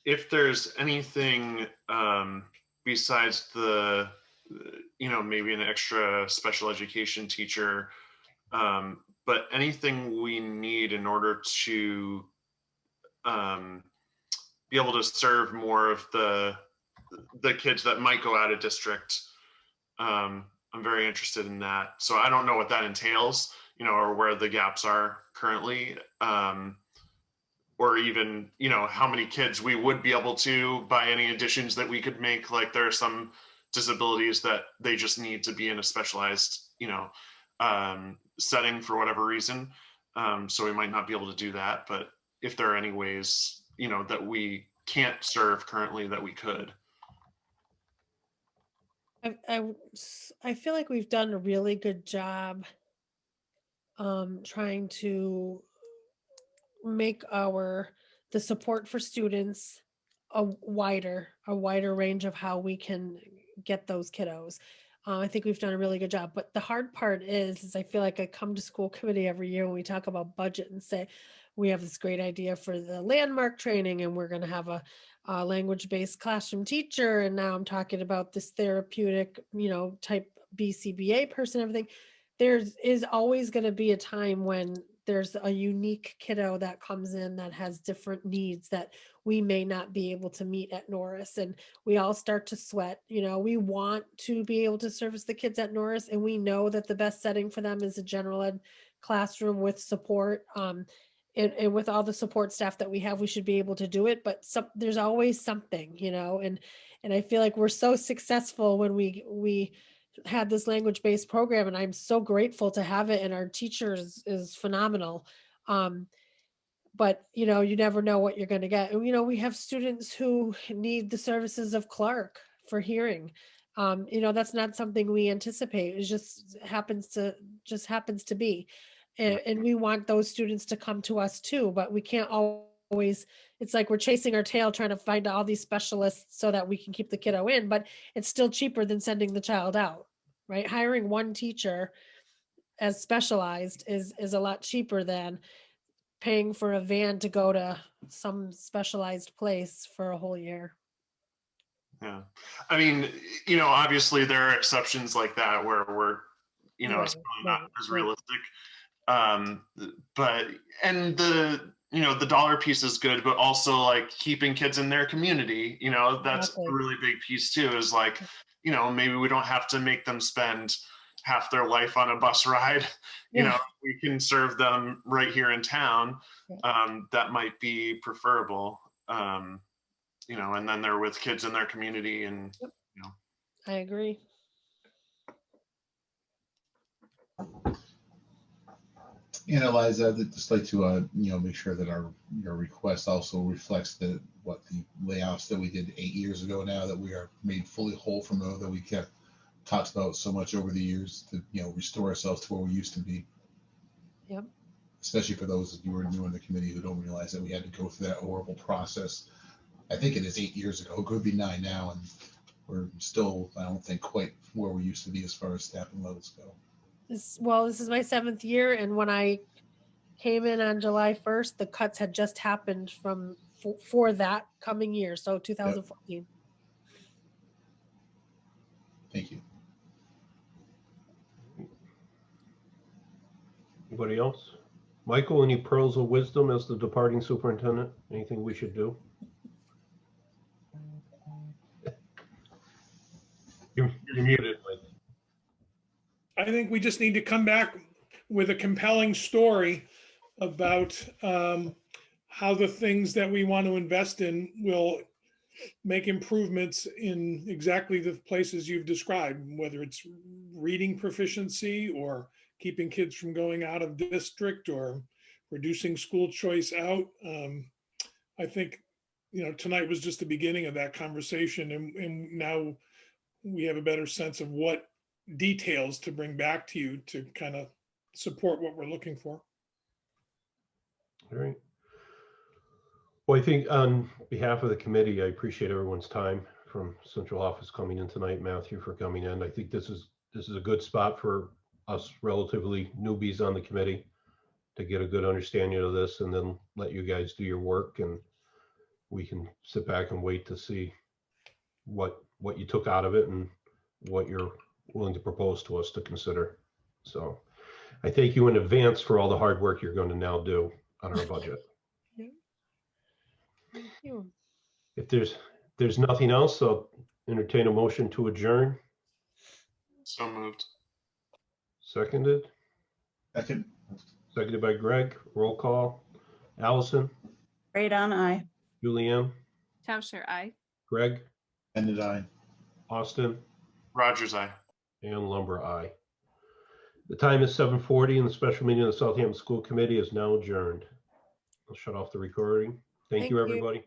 If there's anything besides the, maybe an extra special education teacher, but anything we need in order to be able to serve more of the kids that might go out of district, I'm very interested in that. So I don't know what that entails, or where the gaps are currently, or even, how many kids we would be able to, by any additions that we could make. Like there are some disabilities that they just need to be in a specialized, setting for whatever reason. So we might not be able to do that, but if there are any ways, that we can't serve currently that we could. I feel like we've done a really good job trying to make the support for students a wider range of how we can get those kiddos. I think we've done a really good job, but the hard part is I feel like I come to school committee every year when we talk about budget and say, we have this great idea for the landmark training and we're going to have a language-based classroom teacher. And now I'm talking about this therapeutic, type BCBA person, everything. There is always going to be a time when there's a unique kiddo that comes in that has different needs that we may not be able to meet at Norris. And we all start to sweat. We want to be able to service the kids at Norris, and we know that the best setting for them is a general ed classroom with support. And with all the support staff that we have, we should be able to do it. But there's always something, and I feel like we're so successful when we had this language-based program, and I'm so grateful to have it, and our teachers is phenomenal. But you never know what you're going to get. And we have students who need the services of Clark for hearing. That's not something we anticipate. It just happens to be. And we want those students to come to us too, but we can't always, it's like we're chasing our tail trying to find all these specialists so that we can keep the kiddo in, but it's still cheaper than sending the child out, right? Hiring one teacher as specialized is a lot cheaper than paying for a van to go to some specialized place for a whole year. Yeah. I mean, obviously there are exceptions like that where we're, it's probably not as realistic. But the dollar piece is good, but also like keeping kids in their community, that's Exactly. a really big piece too, is like, maybe we don't have to make them spend half their life on a bus ride. We can serve them right here in town. That might be preferable. And then they're with kids in their community and, I agree. And Eliza, I'd just like to, make sure that your request also reflects what the layoffs that we did 8 years ago now that we are made fully whole from those that we kept talked about so much over the years to, restore ourselves to where we used to be. Yep. Especially for those of you who are new in the committee who don't realize that we had to go through that horrible process. I think it is 8 years ago. It could be 9 now. And we're still, I don't think, quite where we used to be as far as staffing levels go. This is my 7th year, and when I came in on July 1st, the cuts had just happened for that coming year, so 2014. Thank you. Anybody else? Michael, any pearls of wisdom as the departing superintendent? Anything we should do? You're muted, Mike. I think we just need to come back with a compelling story about how the things that we want to invest in will make improvements in exactly the places you've described, whether it's reading proficiency or keeping kids from going out of district or reducing school choice out. I think, tonight was just the beginning of that conversation, and now we have a better sense of what details to bring back to you to kind of support what we're looking for. All right. Well, I think on behalf of the committee, I appreciate everyone's time from central office coming in tonight, Matthew for coming in. I think this is a good spot for us relatively newbies on the committee to get a good understanding of this, and then let you guys do your work, and we can sit back and wait to see what you took out of it and what you're willing to propose to us to consider. So I thank you in advance for all the hard work you're going to now do on our budget. Thank you. If there's nothing else, I'll entertain a motion to adjourn. So moved. Seconded. Seconded by Greg. Roll call. Allison, Right on, aye. Julianne, Tauscher, aye. Greg, And did I? Austin, Rogers, aye. and Lumber, aye. The time is 7:40 and the special meeting of the Southampton School Committee is now adjourned. I'll shut off the recording. Thank you, Thank you. everybody.